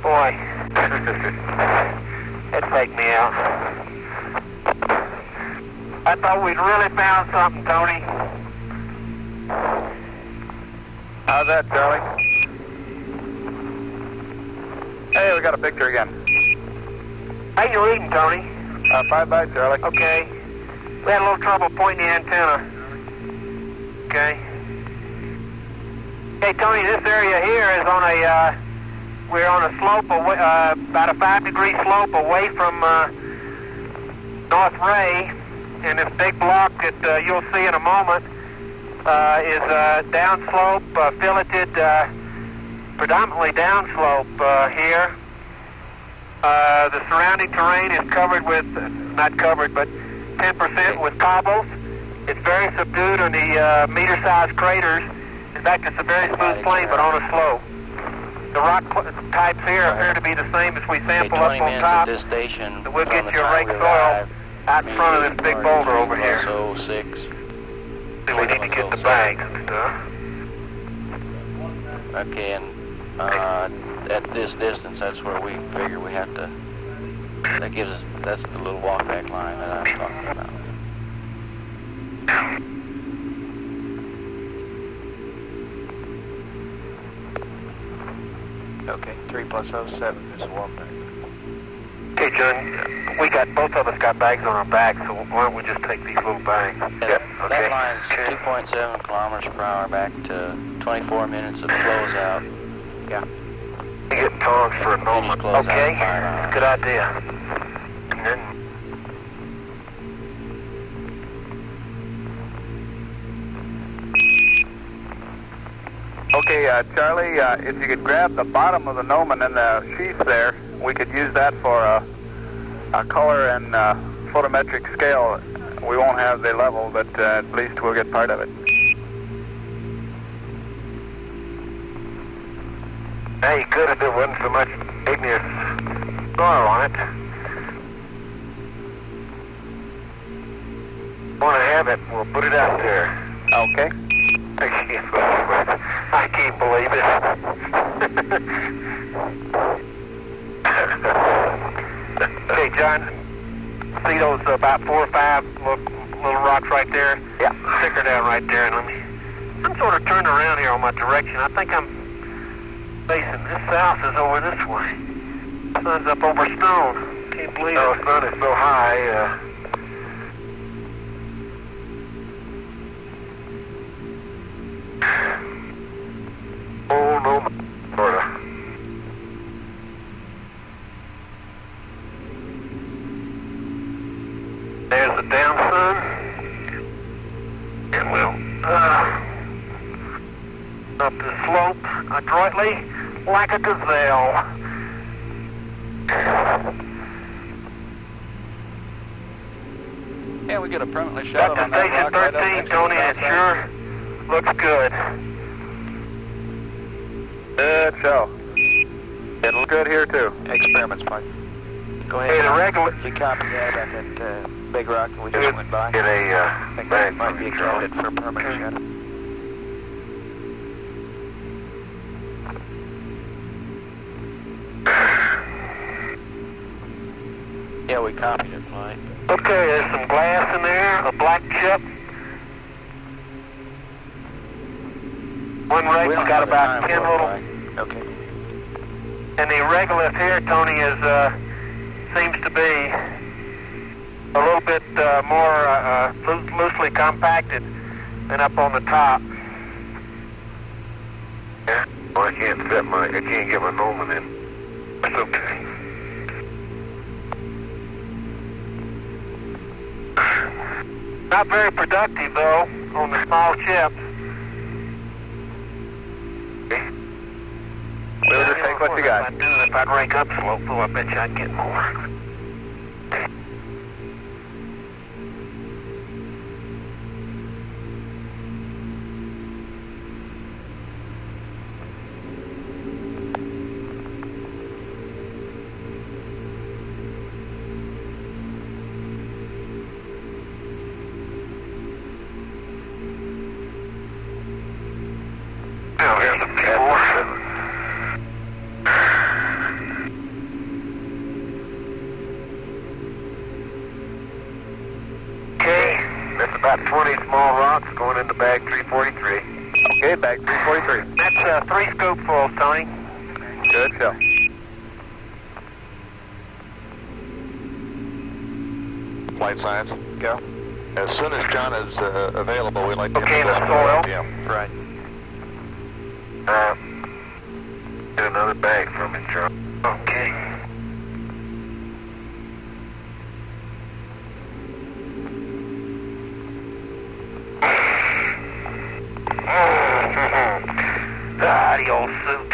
Boy, it faked me out. I thought we'd really found something, Tony. How's that, Charlie? Hey, we got a picture again. How you reading, Tony? 5 by Charlie. Okay. We had a little trouble pointing the antenna. Okay. Hey, Tony, this area here is on a, we're on a slope, away, about a 5-degree slope away from North Ray, and this big block that you'll see in a moment is downslope, filleted, predominantly downslope here. The surrounding terrain is covered with, not covered, but 10% with cobbles. It's very subdued on the meter-sized craters. In fact, it's a very smooth plain, but on a slope. The rock types here appear to be the same as we sample up on top. This station, So we'll get you a rake soil out in front of this big boulder over here. So 6. So we need to get the bags and stuff. Okay, and at this distance, that's where we figure we have to. That gives us. That's the little walkback line that I was talking about. Okay, 3 plus 07 is a walkback. Okay, John, we got, both of us got bags on our backs, so why don't we just take these little bags? Yep. Okay. That line's 2.7 kilometers per hour back to 24 minutes of closeout. Yeah. We get tongs for a moment. Okay, good idea. And then Okay, Charlie, if you could grab the bottom of the gnomon in the sheath there, we could use that for a color and photometric scale. We won't have the level, but at least we'll get part of it. hey, good if there wasn't so much igneous soil on it. Want to have it, we'll put it out there. Okay. I can't believe it. Hey, John, see those about 4 or 5 little rocks right there? Yeah. Stick her down right there. And I'm sort of turned around here on my direction. I think I'm facing this south is over this way. Sun's up over Stone. Can't believe it. The sun is so high. Oh, no, Florida. There's the down sun. And we'll up the slope adroitly like a gazelle. Yeah, we get a permanently shot Got on to that station rock right up 13, next to Tony, the and it south sure looks good. Good show. It looks good here too. Experiments, Mike. Go ahead. Hey, the regular... You copy that at that big rock we just went by? Get a I think that might be accepted for a permanent shot. Yeah, we copied it, Mike. Okay, there's some glass in there, a black chip. One rake's got about 10 little... Okay. And the regolith here, Tony, is seems to be a little bit more loosely compacted than up on the top. Yeah, well, I can't get my gnomon in. That's okay. Not very productive, though, on the small chips. We'll just take what you got. If I'd rake up slope, though, I bet you I'd get more. Now, here's the P4. About 20 small rocks going into bag 343. Okay, bag 343. That's 3 scoopfuls, Tony. Good show. Flight science. Go. As soon as John is available, we'd like to Okay, go the up to soil. LPM. Right. Get another bag from him, John. Okay. The old suit.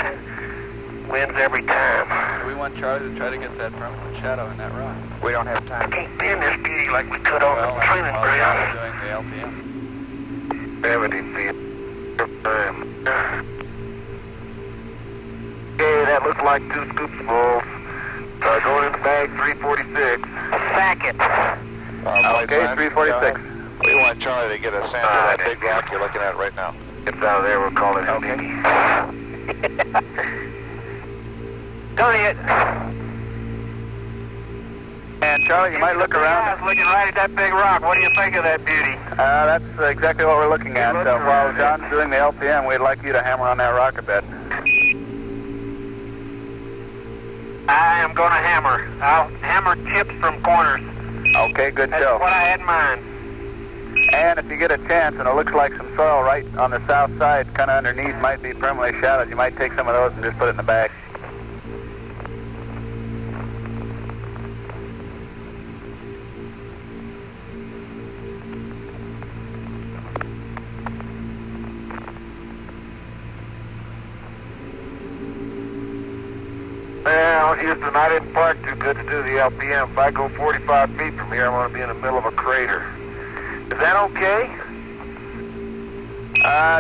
Wins every time. Do we want Charlie to try to get that permanent shadow in that rock? We don't have I time. can't bend this beauty like we could on the training John ground. is doing the LPM. Gravity field. Okay, that looks like 2 scoopsfuls. Going into bag 346. Sack it. Flight Okay, science. 346. We want Charlie to get a sample of that big rock you're looking at right now. Gets out of there, we'll call it Okay. Tony, it. And Charlie, you might look around. I was looking right at that big rock. What do you think of that beauty? That's exactly what we're looking at. Look While around. John's doing the LPM, we'd like you to hammer on that rock a bit. I am going to hammer. I'll hammer chips from corners. Okay, good That's show. what I had in mind. And if you get a chance, and it looks like some soil right on the south side, kind of underneath, might be permanently shadowed, you might take some of those and just put it in the bag. Well, Houston, I didn't park too good to do the LPM. If I go 45 feet from here, I'm going to be in the middle of a crater. Is that okay?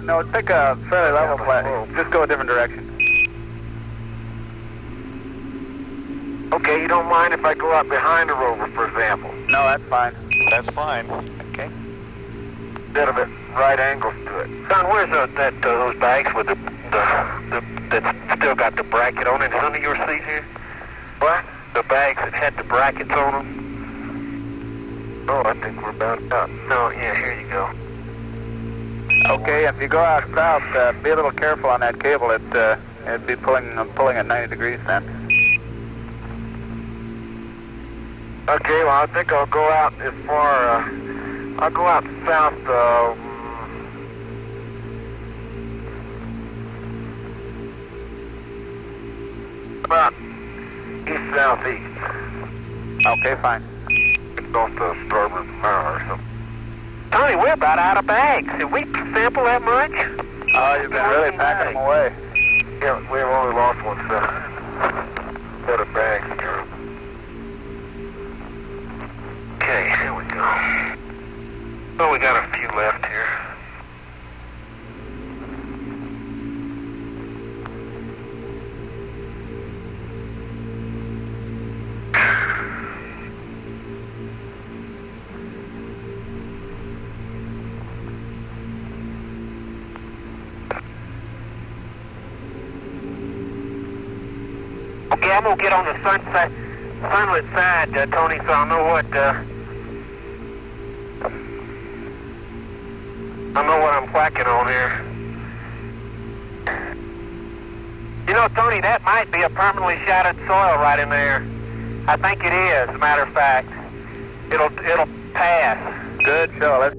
No, take a fairly level flat. Just go a different direction. Okay, you don't mind if I go out behind the rover, for example? No, that's fine. That's fine. Okay. Instead of it right angles to it. Son, where's those bags with that still got the bracket on it? Is under your seat here? What? The bags that had the brackets on them? Oh, I think we're about out. No, yeah, here you go. Okay, if you go out south, be a little careful on that cable. It'd be pulling at 90 degrees then. Okay, well, I think I'll go out as far, I'll go out south, about east-southeast. Okay, fine. It's off the starboard bow or something. Tony, we're about out of bags. Did we sample that much? Oh, you've been really packing them away. Yeah, we've only lost one set of bags here. Okay, here we go. Oh, we got a few left here. Okay, I'm gonna get on the sunlit side, Tony, so I'll know what I'm whacking on here. You know, Tony, that might be a permanently shadowed soil right in there. I think it is, as a matter of fact. It'll pass. Good show. Let's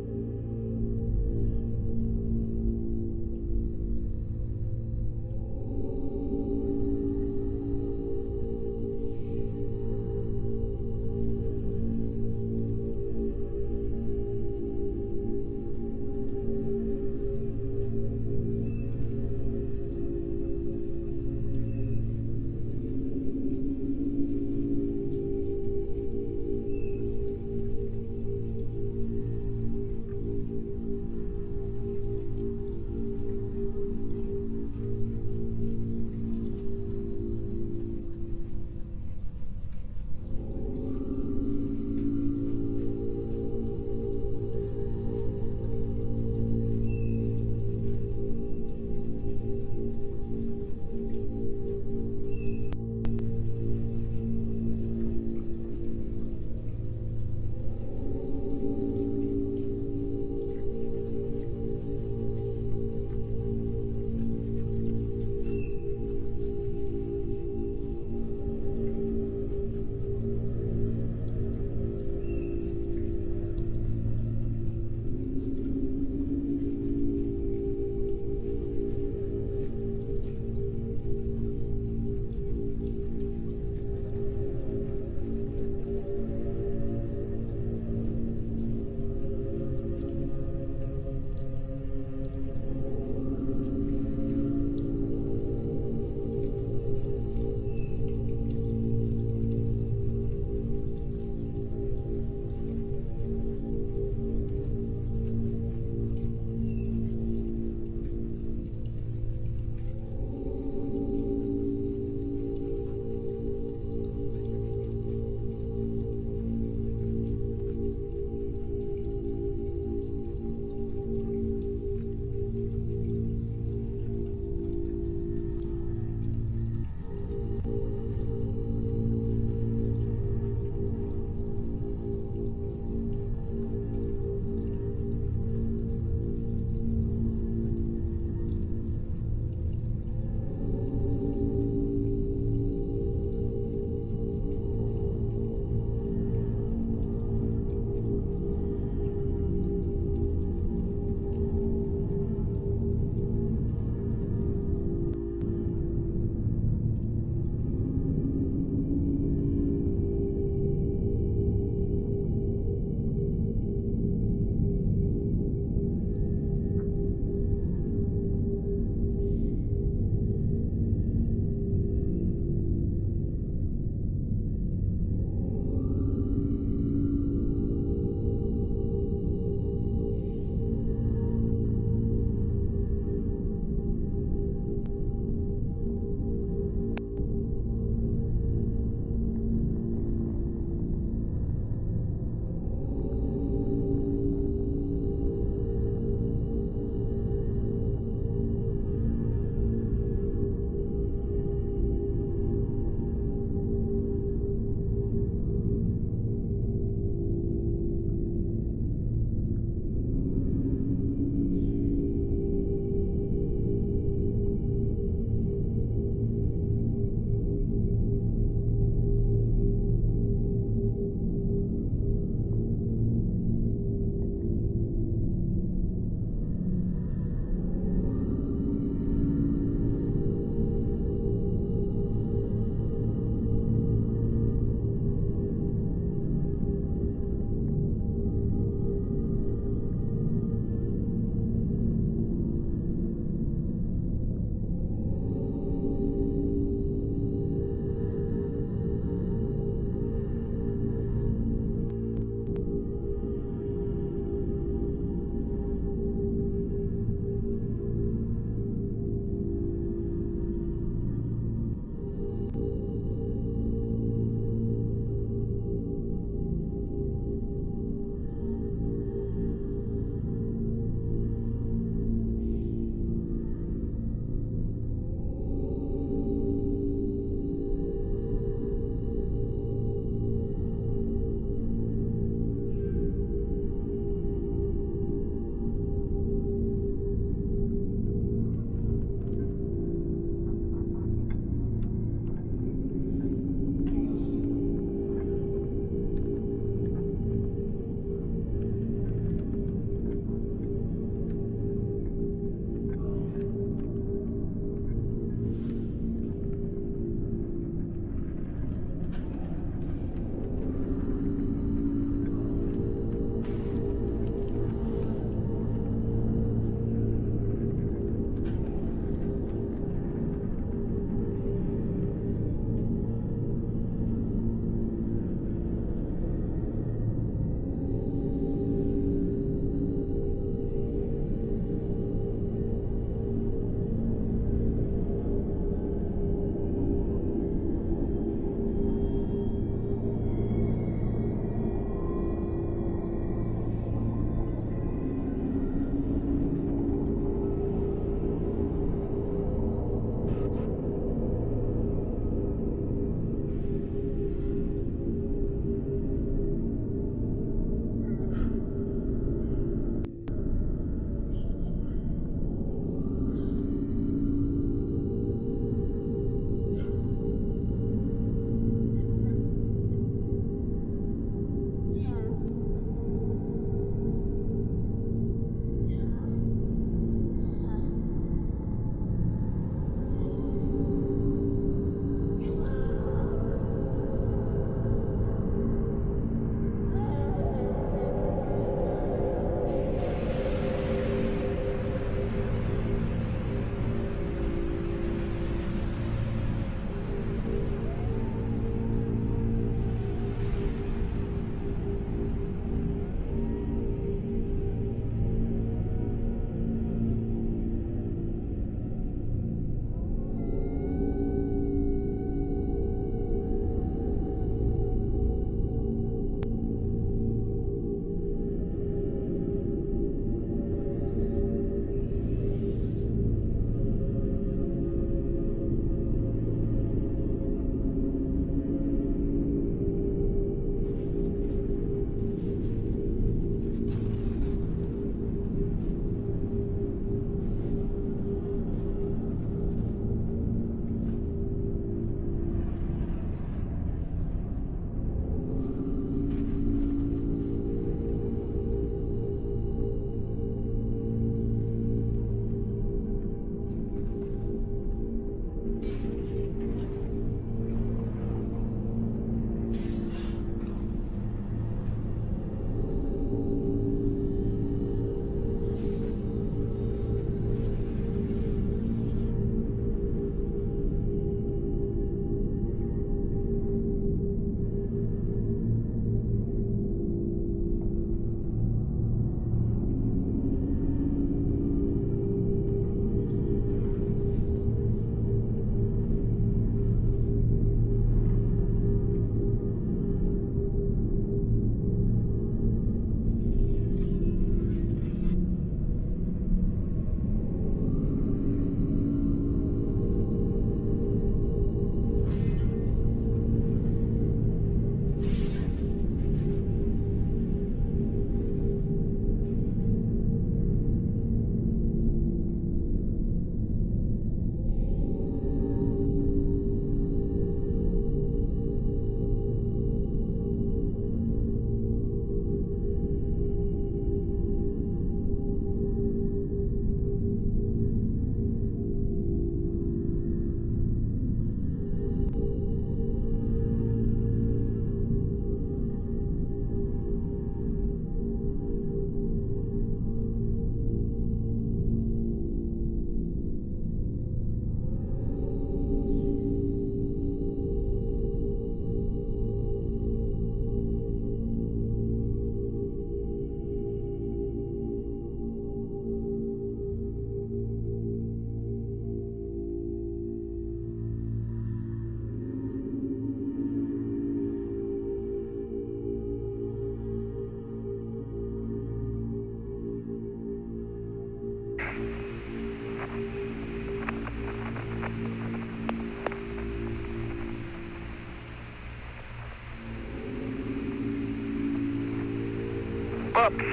Whoops.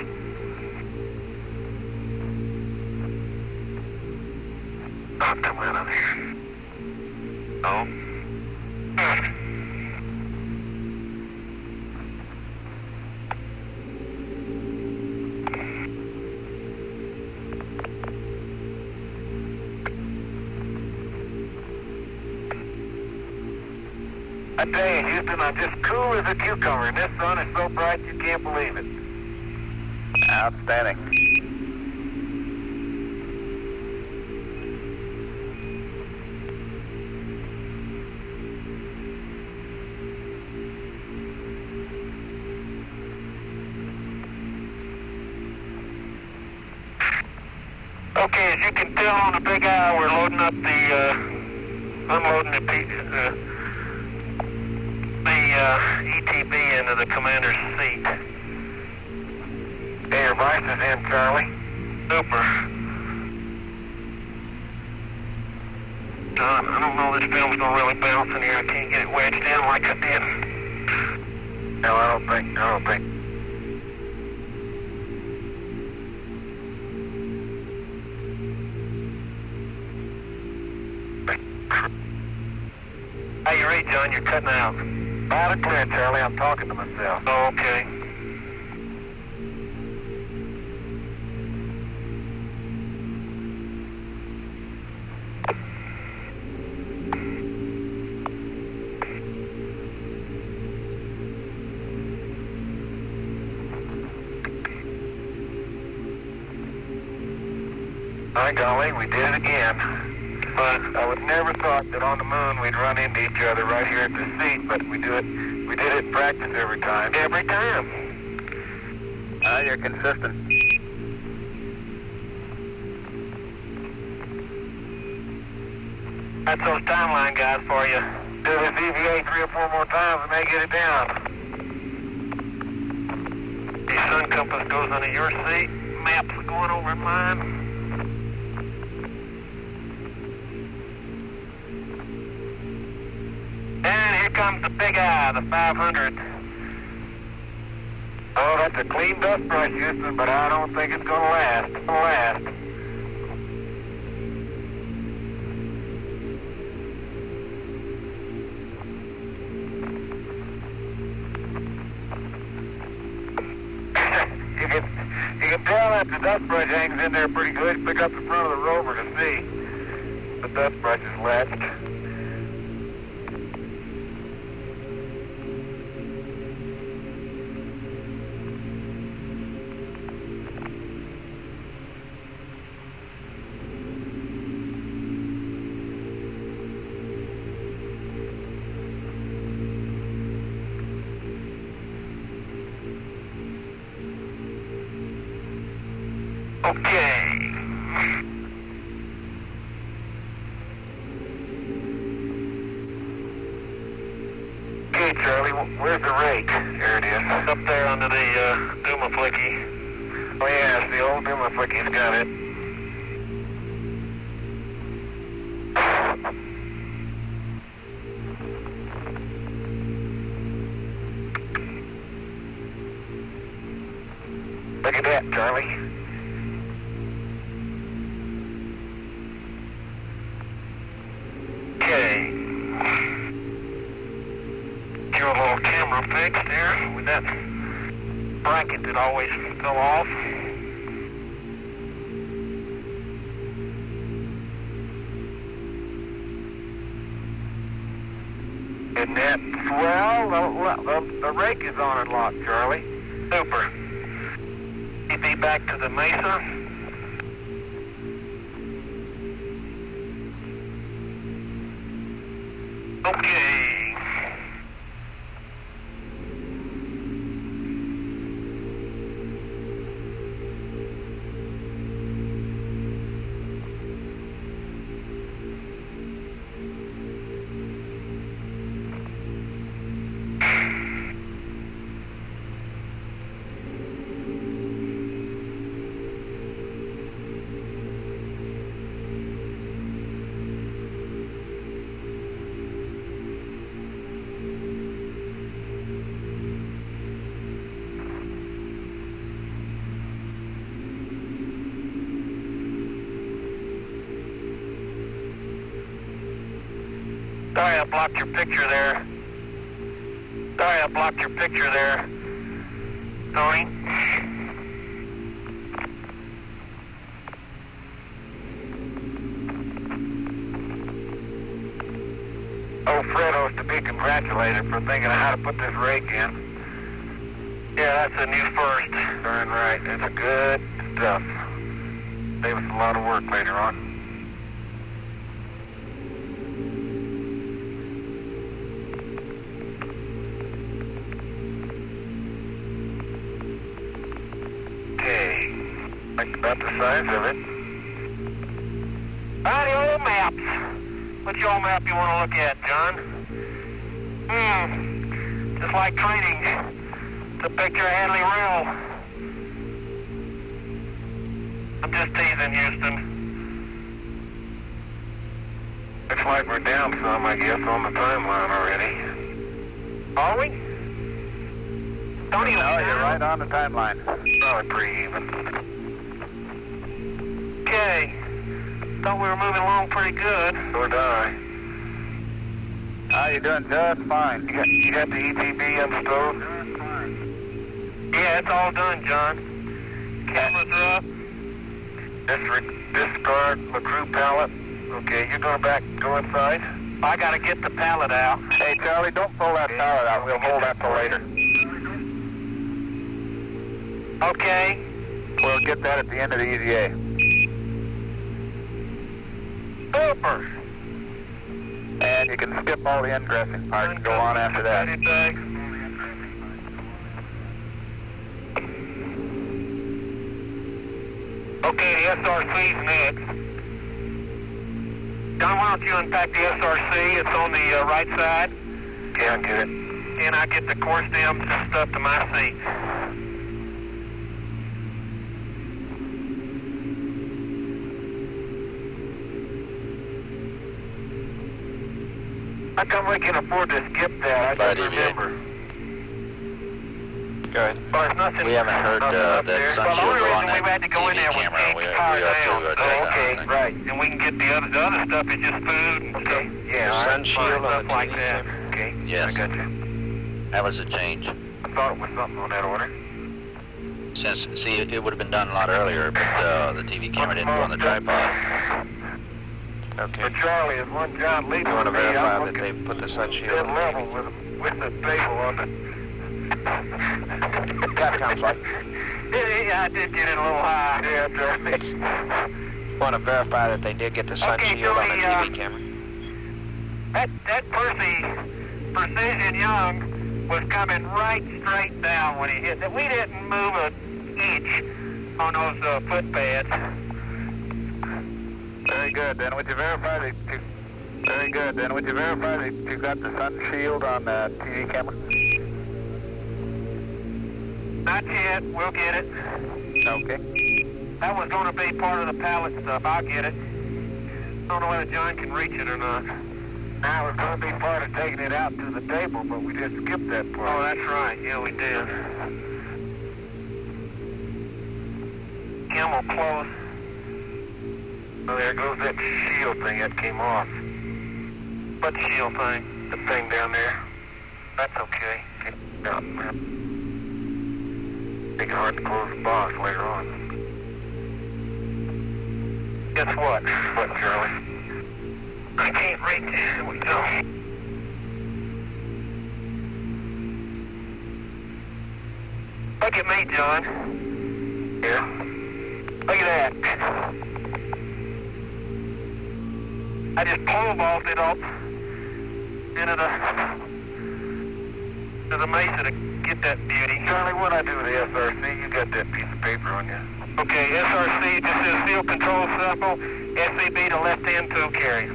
Oh, come out of there. Oh. I tell you, Houston, I'm just cool as a cucumber, and this sun is so bright you can't believe it. Outstanding. Okay, as you can tell on the big eye, we're loading up the, unloading the ETB into the commander's seat. Hey, your vice is in, Charlie. Super. John, I don't know, this film's gonna really bounce in here. I can't get it wedged in like I did. No, I don't think. How you read, John? You're cutting out. Loud and clear, Charlie. I'm talking to myself. Oh, okay. By golly, we did it again. But I would never thought that on the moon we'd run into each other right here at the seat, but we did it in practice every time. Every time. You're consistent. That's those timeline guys for you. Do this EVA 3 or 4 more times and they get it down. The sun compass goes under your seat. Maps are going over mine. And here comes the big eye, the 500. Oh, that's a clean dust brush, Houston, but I don't think it's gonna last. You can tell that the dust brush hangs in there pretty good. Pick up the front of the rover to see. The dust brush is latched. Okay. Okay, Charlie, where's the rake? There it is. Up there under the Duma Flicky. Oh yeah, it's the old Duma Flicky's got it. Look at that, Charlie. Okay. Your little camera fixed there with that bracket that always fell off. Isn't that swell? The rake is on and locked, Charlie. Super. Be back to the mesa. Okay. Sorry I blocked your picture there. Sorry I blocked your picture there, Tony. Oh, Fredo's to be congratulated for thinking of how to put this rake in. Yeah, that's a new first. Darn right. That's good stuff. Save us a lot of work later on. Okay. Like about the size of it. Righty, old maps. Which old map you want to look at, John? Just like training. The picture Hadley Rill. I'm just teasing, Houston. Looks like we're down some, I guess, on the timeline already. Are we? Tony, No, you're right on the timeline. Probably pretty even. Okay. Thought we were moving along pretty good. So did I. You're doing just fine. You got the ETB installed? Fine. Yeah, it's all done, John. Cameras are up. Discard the crew pallet. Okay, you're going go inside? I gotta get the pallet out. Hey, Charlie, don't pull that pallet out. We'll hold that till later. Okay. We'll get that at the end of the EVA. Super. And you can skip all the ingressing parts and go on after that. Okay, the SRC's next. John, why don't you unpack the SRC? It's on the right side. Okay, I'll get it. And I get the core stems and stuff to my seat. How come we can afford to skip that? I don't remember. Go ahead. Well, there's nothing. We haven't heard up that there. sun Well, the shield only go on reason we've had that to go in there TV was camera. take We the have car to down. check that Okay, out. right. And we can get the other stuff is just food and stuff. Yeah, The sun shield on stuff the like TV that. camera. Okay, Yes. I got you. That was a change. I thought it was something on that order. See, it would have been done a lot earlier, but the TV camera didn't go on the tripod. Okay. But Charlie, is one John leading You want to me? verify I'm that they put the sun shield dead on level the with the table on the... Capcom's like, Yeah, I did get it a little high. Yeah, Charlie. Want to verify that they did get the sun Okay, shield on the Joey, TV camera. That Percy Precision Young was coming right straight down when he hit it. We didn't move an inch on those foot pads. very good. Then would you verify that very good. Then would you verify that you got the sun shield on the TV camera? Not yet. We'll get it. Okay. That was going to be part of the pallet stuff. I'll get it. Don't know whether John can reach it or not. Now, it was going to be part of taking it out to the table, but we just skipped that part. Oh, that's right. Yeah, we did. Camel close. Oh, there goes that shield thing that came off. What shield thing? The thing down there. That's okay. Make it hard to close the box later on. Guess what? What, Charlie? I can't reach it. Here we go. Look at me, John. Yeah. Look at that. I just pole vaulted up into the mesa to get that beauty. Charlie, what'd I do with the SRC? You got that piece of paper on you. Okay, SRC just says field control sample, SCB to left end tool carrier.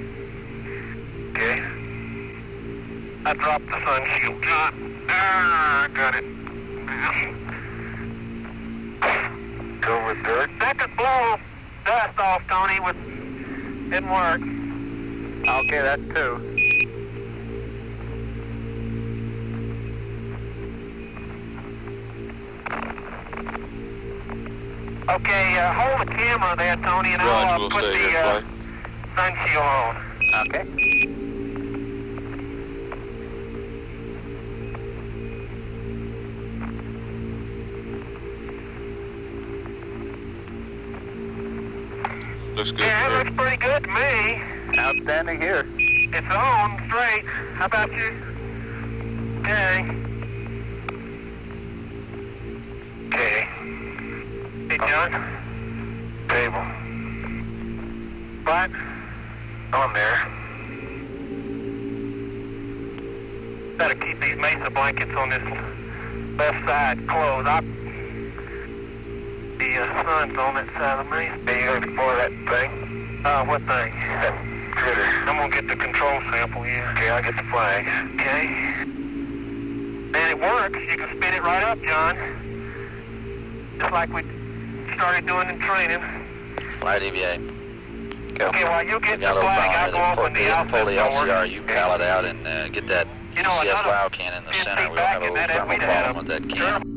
Okay. I dropped the sun shield. John. I got it. Go with dirt. That could blow dust off, Tony. Didn't work. Okay, that's two. Okay, hold the camera there, Tony, and I'll put the sun shield on. Okay. Looks good. Yeah, it looks pretty good to me. Outstanding here. It's on straight. How about you? Okay. Okay. Hey, John. Table. What? On there. Gotta keep these mesa blankets on this left side closed. The sun's on that side of the mesa. Are you gonna explore that thing? What thing? That critter. I'm gonna get the control sample here. Okay, I'll get the flag. Okay. And it works. You can spin it right up, John. Just like we started doing in training. Flight EVA. Okay, while you get the Got a little flag, I'll problem go here. open the Pull outfit the door. LCR, you pal it out and get that You know, CS another wow can in the 10 center. feet We'll back have a in little that, thermal we'd have problem with that can.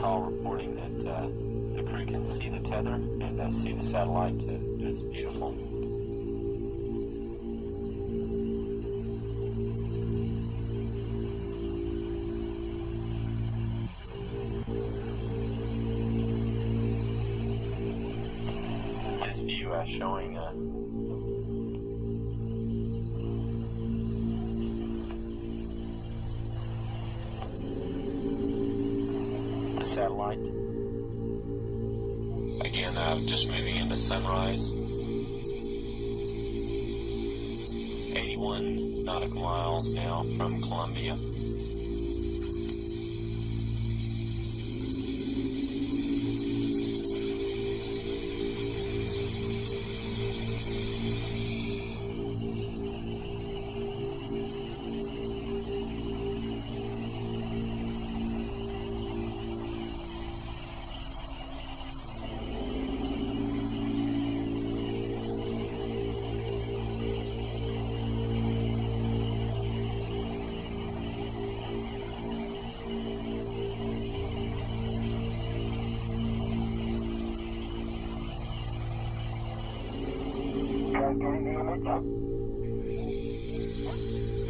call reporting that the crew can see the tether and see the satellite. It's beautiful. This view showing satellite. Again, just moving into sunrise. 81 nautical miles now from Columbia.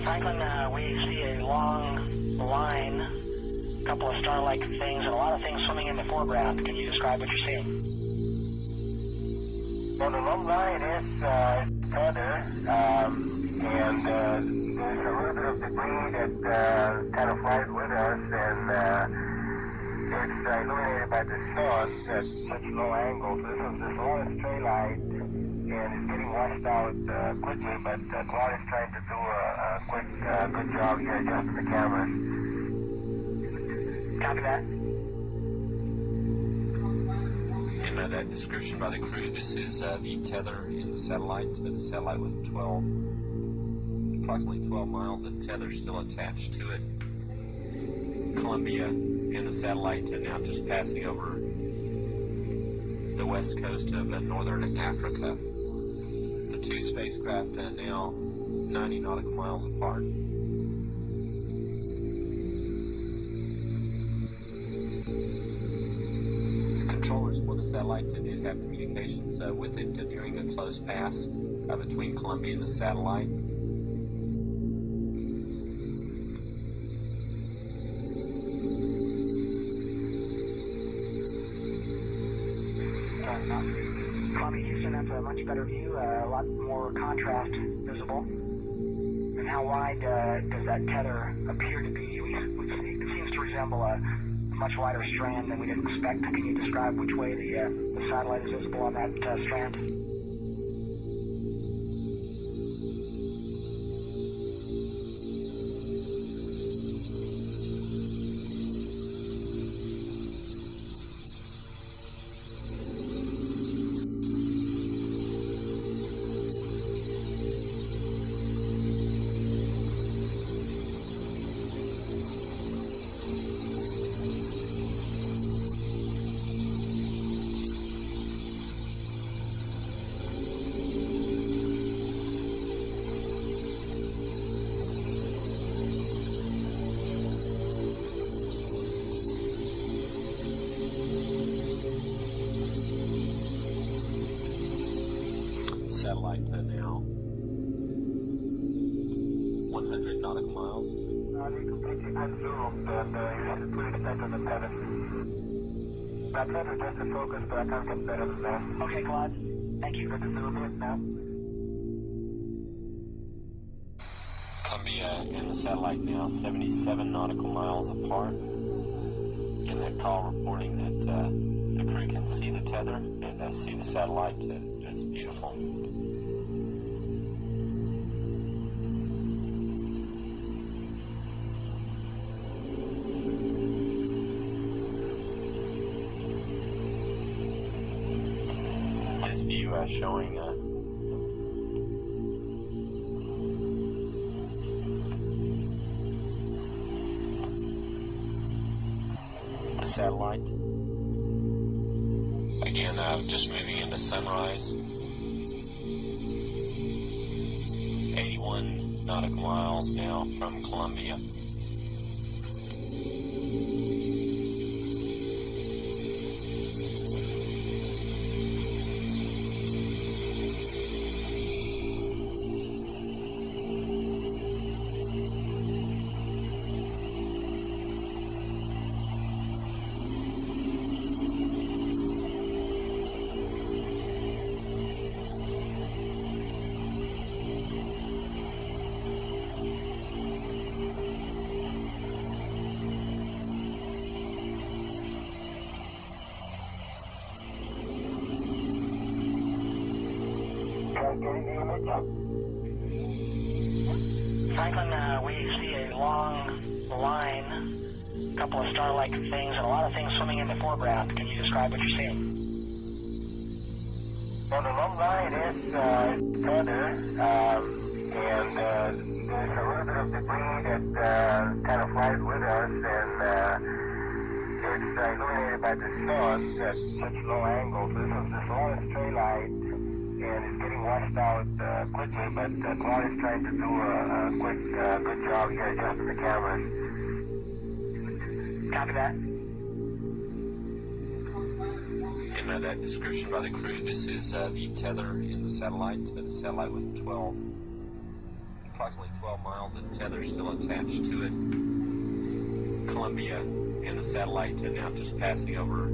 Franklin, we see a long line, a couple of star-like things, and a lot of things swimming in the foreground. Can you describe what you're seeing? Well, the long line is tether, and there's a little bit of debris that kind of flies with us, and it's illuminated by the sun at such low angle. So there's a lot of stray light, and it's getting washed out quickly, but Claude is trying to do a quick, good job here adjusting the cameras. Copy that. In that description by the crew, this is the tether in the satellite. The satellite was approximately 12 miles of tether still attached to it. Columbia and the satellite now just passing over the west coast of northern Africa. The two spacecraft now 90 nautical miles apart. The controllers for the satellite did have communications with it during a close pass between Columbia and the satellite. Columbia, Houston, that's a much better view, a lot more contrast visible. And how wide does that tether appear to be? It seems to resemble a much wider strand than we'd expect. Can you describe which way the satellite is visible on that strand? Satellite now 100 nautical miles. They completely consumed, and you have to put extent of the tether. That tether just to focus, but I can't get better than that. Okay, Claude. Thank you. Good to zoom in now. Columbia and the satellite now 77 nautical miles apart. And that call reporting that the crew can see the tether and see the satellite. It's beautiful. This view showing the satellite. Again, just moving into sunrise. 81 nautical miles now from Columbia. getting the image up. Franklin, we see a long line, a couple of star-like things, and a lot of things swimming in the foreground. Can you describe what you're seeing? Well, the long line is tether, and there's a little bit of debris that kind of flies with us, and it's illuminated by the sun at such low angles. This long straight light, and it's getting washed out quickly, but Claude is trying to do a quick, good job here adjusting the cameras. Copy that. In that description by the crew, this is the tether in the satellite. The satellite was approximately 12 miles of tether still attached to it. Columbia and the satellite are now just passing over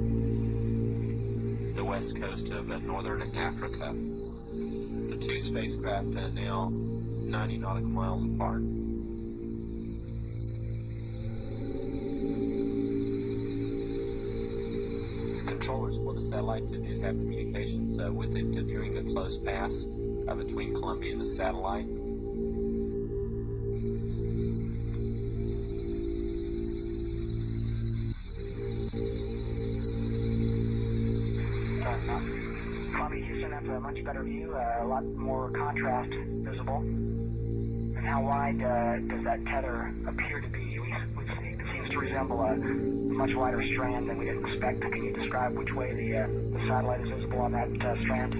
the west coast of northern Africa. The two spacecraft are now 90 nautical miles apart. Controllers for the satellite did have communications with it during the close pass between Columbia and the satellite. Columbia, Houston, that's a much better view, a lot more contrast visible. And how wide does that tether appear to be? It seems to resemble a much wider strand than we'd expect. Can you describe which way the satellite is visible on that strand?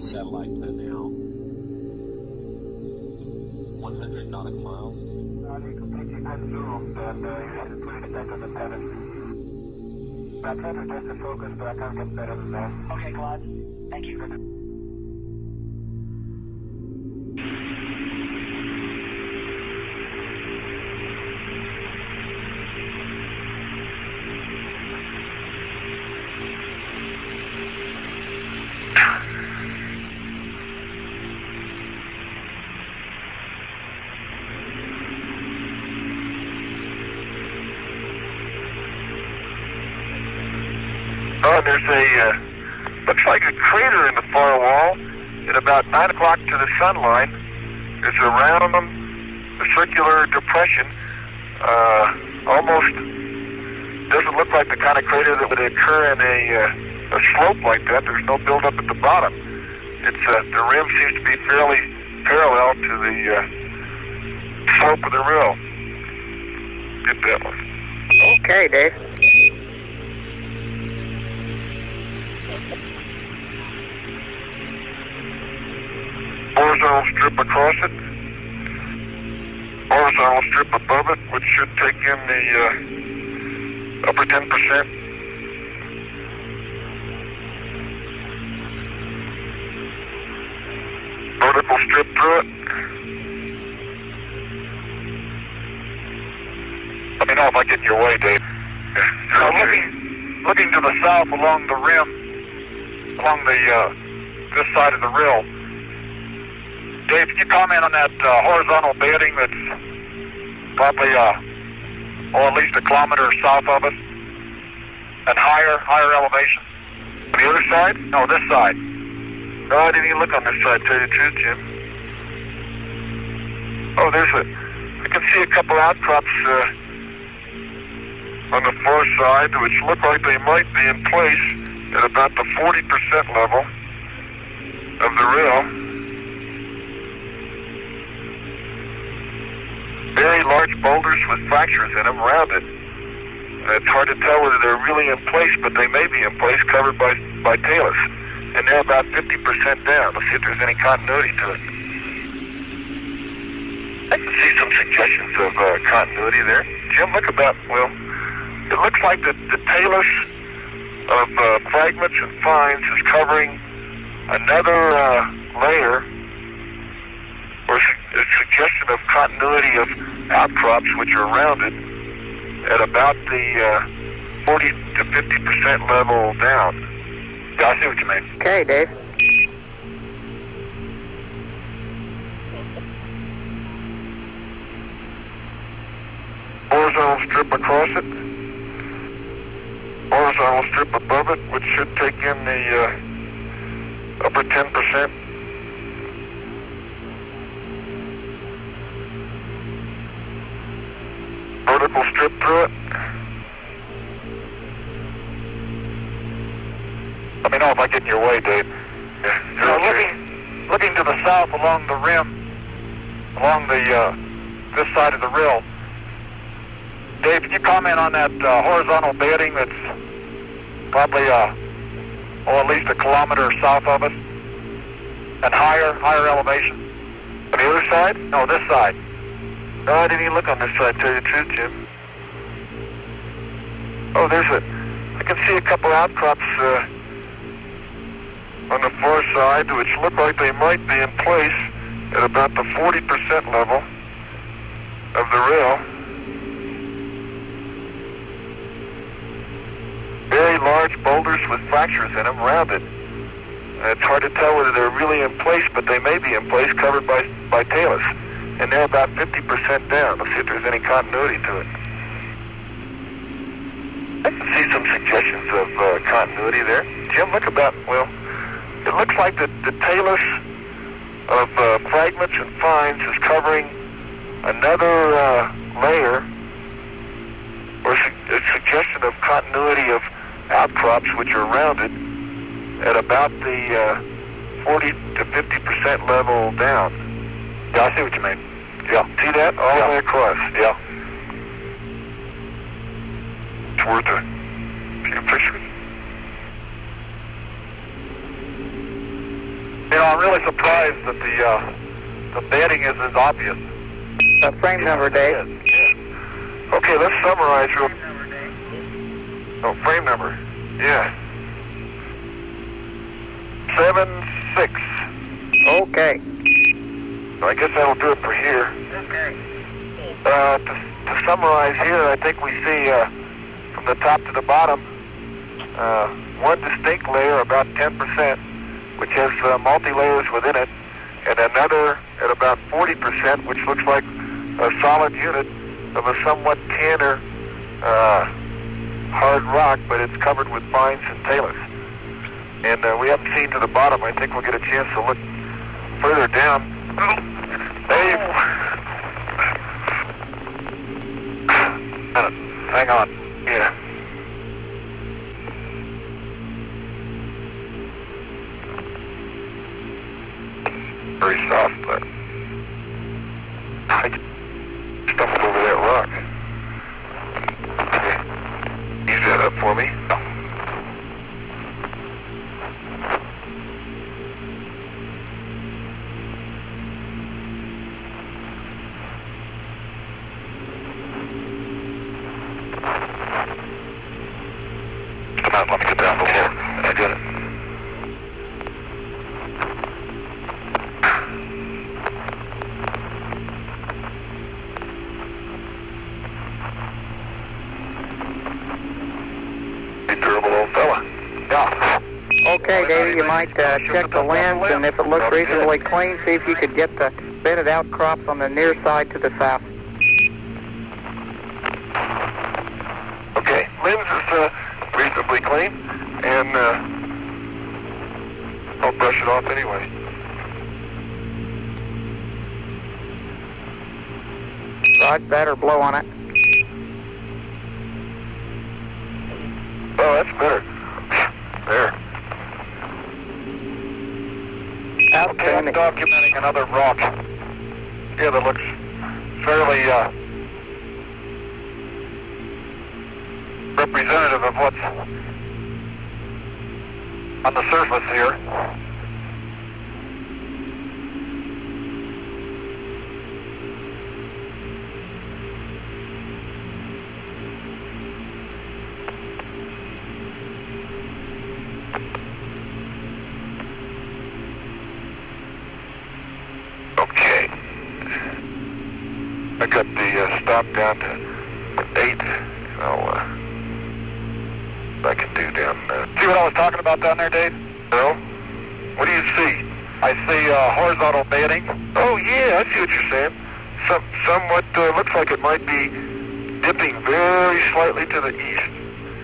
Satellite now 100 nautical miles. They completely cut through, and you have the full extent of the tether. That tether just the focus, but I can't get better than that. Okay, Claude. Thank you. There's looks like a crater in the far wall at about 9 o'clock to the sun line. There's a round, a circular depression, almost doesn't look like the kind of crater that would occur in a slope like that. There's no buildup at the bottom. It's the rim seems to be fairly parallel to the slope of the rill. Get that one. Okay, Dave. Horizontal strip across it, horizontal strip above it, which should take in the upper 10%. Vertical strip through it. Let me know if I get in your way, Dave. Yeah. So looking to the south along the rim, along the this side of the rill. Dave, can you comment on that horizontal bedding that's probably, or at least a kilometer south of us, and higher elevation? The other side? No, this side. No, I didn't even look on this side, to tell you the truth, Jim. Oh, I can see a couple outcrops on the far side, which look like they might be in place at about the 40% level of the rill. Very large boulders with fractures in them around it. It's hard to tell whether they're really in place, but they may be in place, covered by talus. and they're about 50% down. Let's see if there's any continuity to it. I can see some suggestions of continuity there. Jim, look about, well, it looks like the talus of fragments and fines is covering another layer, or a suggestion of continuity of outcrops which are rounded at about the 40 to 50% level down. Yeah, I see what you mean. Okay, Dave. Horizontal strip across it. Horizontal strip above it, which should take in the upper 10%. Vertical strip through it. Let me know if I get in your way, Dave. Yeah, looking to the south along the rim, along the this side of the rill. Dave, can you comment on that horizontal bedding that's probably at least a kilometer south of us, and higher elevation? On the other side? No, this side. No, I didn't even look on this side, to tell you the truth, Jim. Oh, I can see a couple outcrops on the far side, which look like they might be in place at about the 40% level of the rill. Very large boulders with fractures in them, rounded. It's hard to tell whether they're really in place, but they may be in place, covered by talus. And they're about 50% down. Let's see if there's any continuity to it. I can see some suggestions of continuity there. Jim, look about, well, it looks like the talus of fragments and fines is covering another layer, or a suggestion of continuity of outcrops which are rounded at about the 40 to 50% level down. Yeah, I see what you mean. Yeah. See that? All the way across. Yeah. It's worth a few pictures. You know, I'm really surprised that the bedding is as obvious. Frame number, Dave. Yeah. Okay, let's summarize real. Oh, frame number. Yeah. 76. Okay. I guess that'll do it for here. Okay. To summarize here, I think we see from the top to the bottom one distinct layer, about 10%, which has multi-layers within it, and another at about 40%, which looks like a solid unit of a somewhat tanner hard rock, but it's covered with fines and talus. And we haven't seen to the bottom. I think we'll get a chance to look further down. Dave! Hang on. Yeah. Very soft, but I stumbled over that rock. Okay. Ease that up for me. Let me get down before I get it. A durable old fella. Yeah. Okay, Davey, you might check the lens, and if it looks reasonably clean, see if you could get the bedded outcrops on the near side to the south. Okay, lens is reasonably clean, and I'll brush it off anyway. Dodge that or blow on it. Oh, that's better. There. Okay, I'm documenting another rock. Yeah, that looks fairly representative of what's on the surface here. Okay. I got the stop down to 8. I can do down there. See what I was talking about down there, Dave? No? What do you see? I see horizontal banding. Oh, yeah, I see what you're saying. Somewhat looks like it might be dipping very slightly to the east.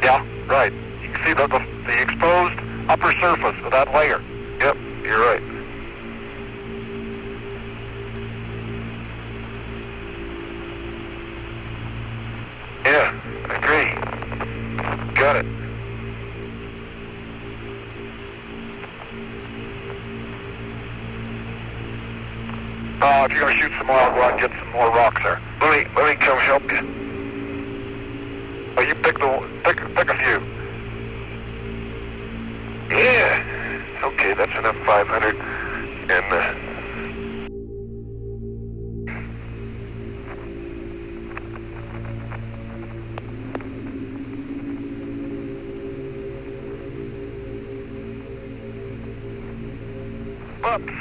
Yeah, right. You can see the exposed upper surface of that layer. Yep, you're right. Yeah, I agree. Got it. If you're going to shoot some more, I'll go out and get some more rocks there. Let me come help you. Oh, you pick a few. Yeah. Okay, that's enough 500. And whoops.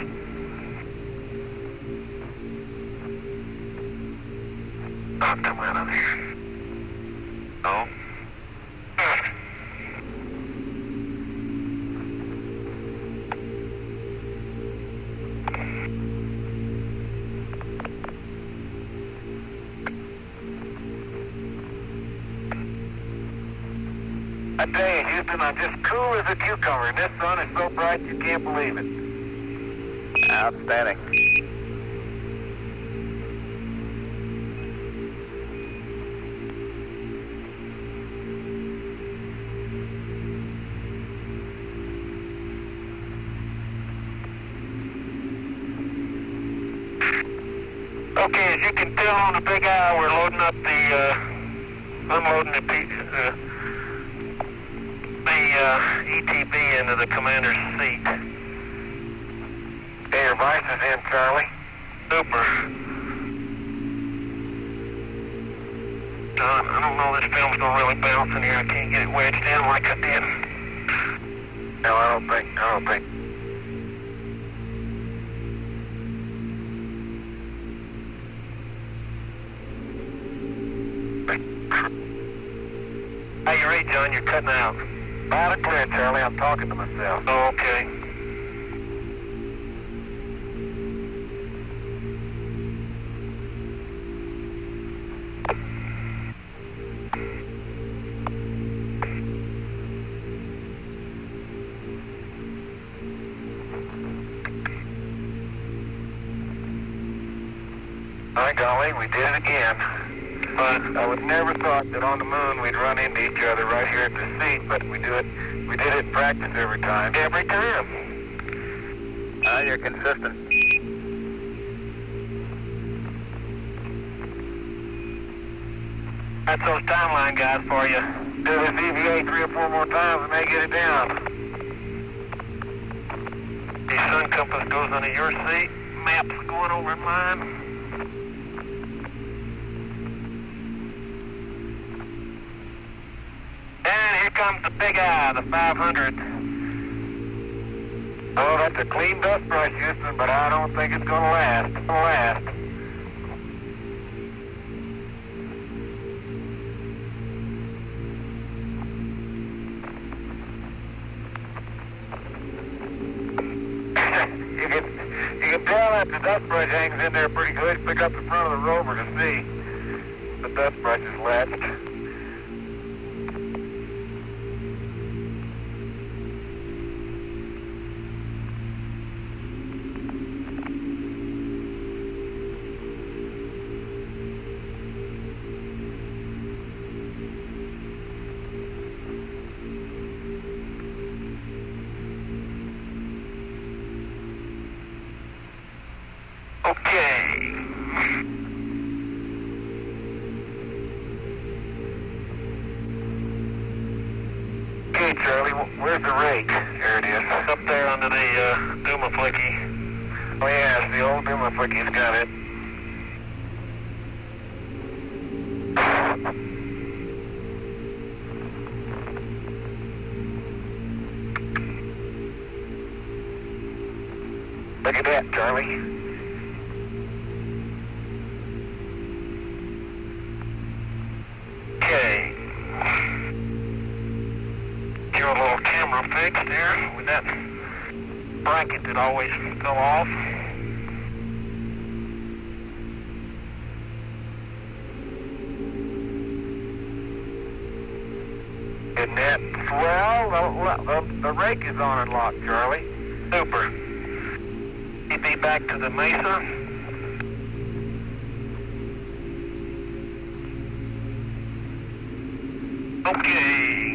Oh, come on up here. No. I tell you, Houston, I'm just cool as a cucumber, and this sun is so bright you can't believe it. Outstanding. Okay, as you can tell on the big eye, we're loading up unloading the ETB into the commander's seat. Okay, your vice is in, Charlie. Super. John, I don't know, this film's not really bouncing here. I can't get it wedged in like I did. No, I don't think. Hey, you're right, John, you're cutting out. Loud and clear, Charlie, I'm talking to myself. Oh, okay. By golly, we did it again. But I would never thought that on the moon we'd run into each other right here at the seat, but we did it in practice every time. Every time. You're consistent. That's those timeline guys for you. Do this EVA 3 or 4 more times and they get it down. The sun compass goes under your seat, maps going over in mine. And here comes the big eye, the 500. Oh, that's a clean dust brush, Houston, but I don't think it's gonna last. You can tell that the dust brush hangs in there pretty good. Pick up the front of the rover to see the dust brush is latched. Okay. Okay, Charlie. Where's the rake? Here it is. Up there under the Dumaflicky. Oh yeah, it's the old Dumaflicky's got it. Look at that, Charlie. Okay. Your little camera fixed there with that bracket that always fell off. Isn't that? Well, the rake is on and locked, Charlie. Super. You'd be back to the mesa. Okay.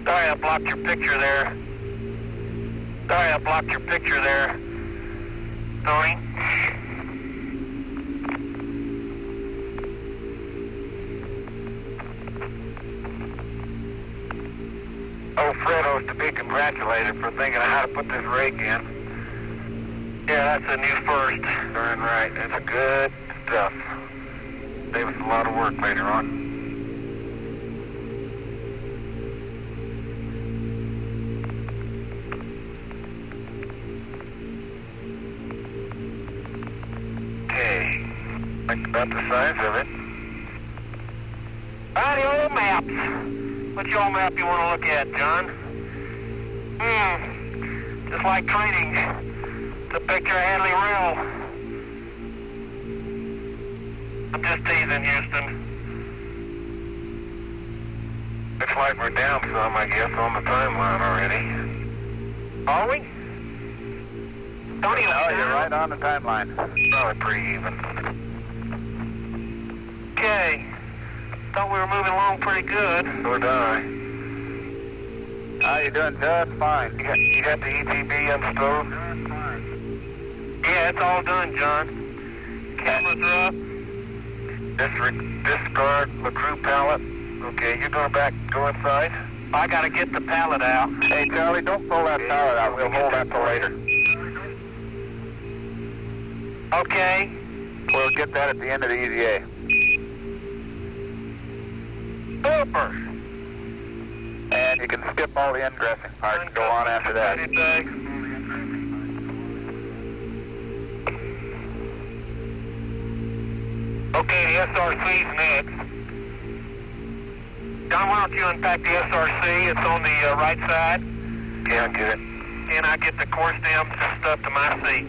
Sorry I blocked your picture there. Sorry I blocked your picture there, Tony. Oh, Fredo's to be congratulated for thinking of how to put this rake in. Yeah, that's a new first. Darn right. That's good stuff. Save us a lot of work later on. Think about the size of it. Ah, the old maps. Which old map you want to look at, John? Just like training to picture Hadley Rill. I'm just teasing, Houston. Looks like we're down some, I guess, on the timeline already. Are we? Tony, oh, you're right on the timeline. Probably pretty even. Okay. Thought we were moving along pretty good. So did I. How you doing, Judd? Fine. You got the ETB on the stove? Fine. Yeah, it's all done, John. Cameras are up. Discard the crew pallet. Okay, you're going back, go inside? I gotta get the pallet out. Hey, Charlie, don't pull that pallet out. We'll hold that till later. Okay. We'll get that at the end of the EVA. Super. And you can skip all the ingressing parts and go on after that. Okay, the SRC's next. John, why don't you unpack the SRC? It's on the right side. Yeah, I'll get it. And I get the core stems and stuff to my seat.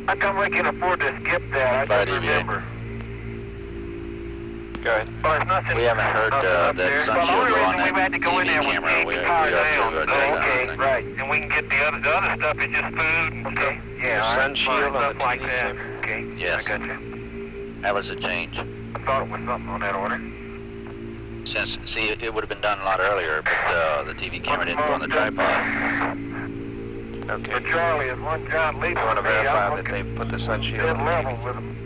How come we can afford to skip that? I don't remember. Go ahead. Well, there's nothing. We haven't heard that sun shield go on that TV camera. We have to check okay, that. Right. And we can get the other stuff is just food and okay. Yeah, sun shield on stuff the like TV that. camera. Okay. Yes. I got you. That was a change. I thought it was something on that order. Since, see, it would have been done a lot earlier, but the TV camera didn't go on the tripod. Okay. But Charlie, is one John Lee want to verify that they put the sun shield on level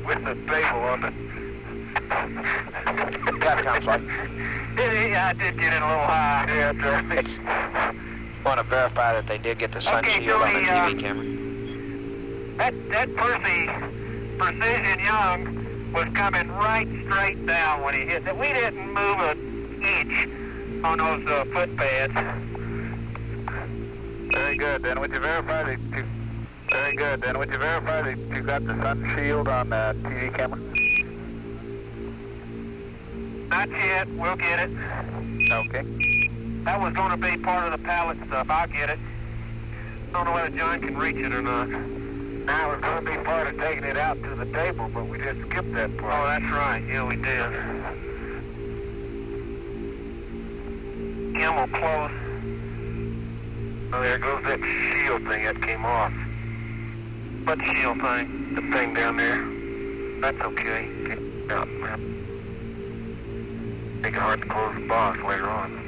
with the table on the Capcom flight. Yeah, I did get it a little high. Yeah, Charlie. Want to verify that they did get the sun shield on the TV camera. That Precision Young was coming right straight down when he hit it. We didn't move an inch on those foot pads. Very good. Then would you verify the Very good. And would you verify that you got the sun shield on the TV camera? Not yet. We'll get it. Okay. That was going to be part of the pallet stuff. I'll get it. Don't know whether John can reach it or not. That was going to be part of taking it out to the table, but we just skipped that part. Oh, that's right. Yeah, we did. Camel close. Oh, there goes that shield thing that came off. What shield thing? The thing down there. That's okay. Yeah. Make it hard to close the box later on.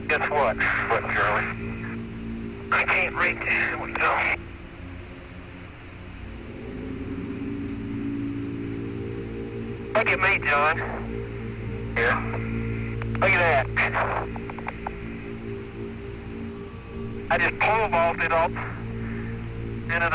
Guess what? What, Charlie? I can't reach it. There we go. Look at me, John. Yeah. Look at that. I just pole vaulted it up into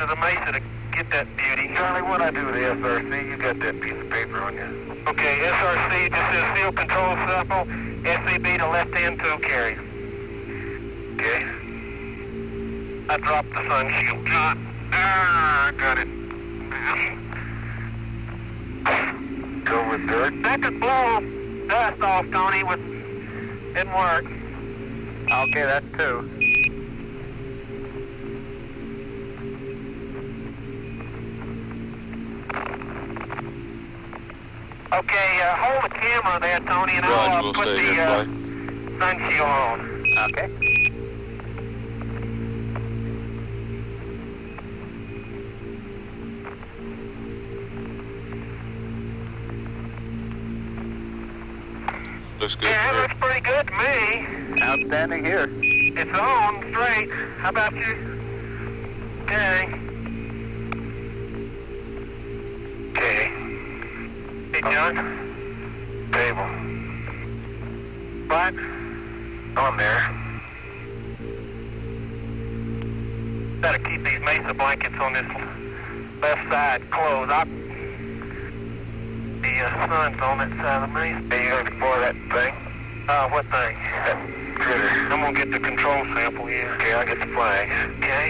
the mesa to get that beauty. Charlie, what I do with the SRC? You got that piece of paper on you. Okay, SRC just says seal control sample, SCB to left-hand tool carry. Okay. I dropped the sun shield, John. I got it. Go with dirt. That could blow dust off, Tony, didn't work. Okay, that's 2. Okay, hold the camera there, Tony, and I'll put the sun shield on. Okay. Looks good. Yeah, that looks pretty good to me. Outstanding here. It's on straight. How about you? Okay. Okay. Hey, John. Table. What? On there. Gotta keep these mesa blankets on this left side closed. The sun's on that side of the mesa. Hey, you gonna explore that thing? What thing? That critter. I'm gonna get the control sample here. Okay, I'll get the flag. Okay.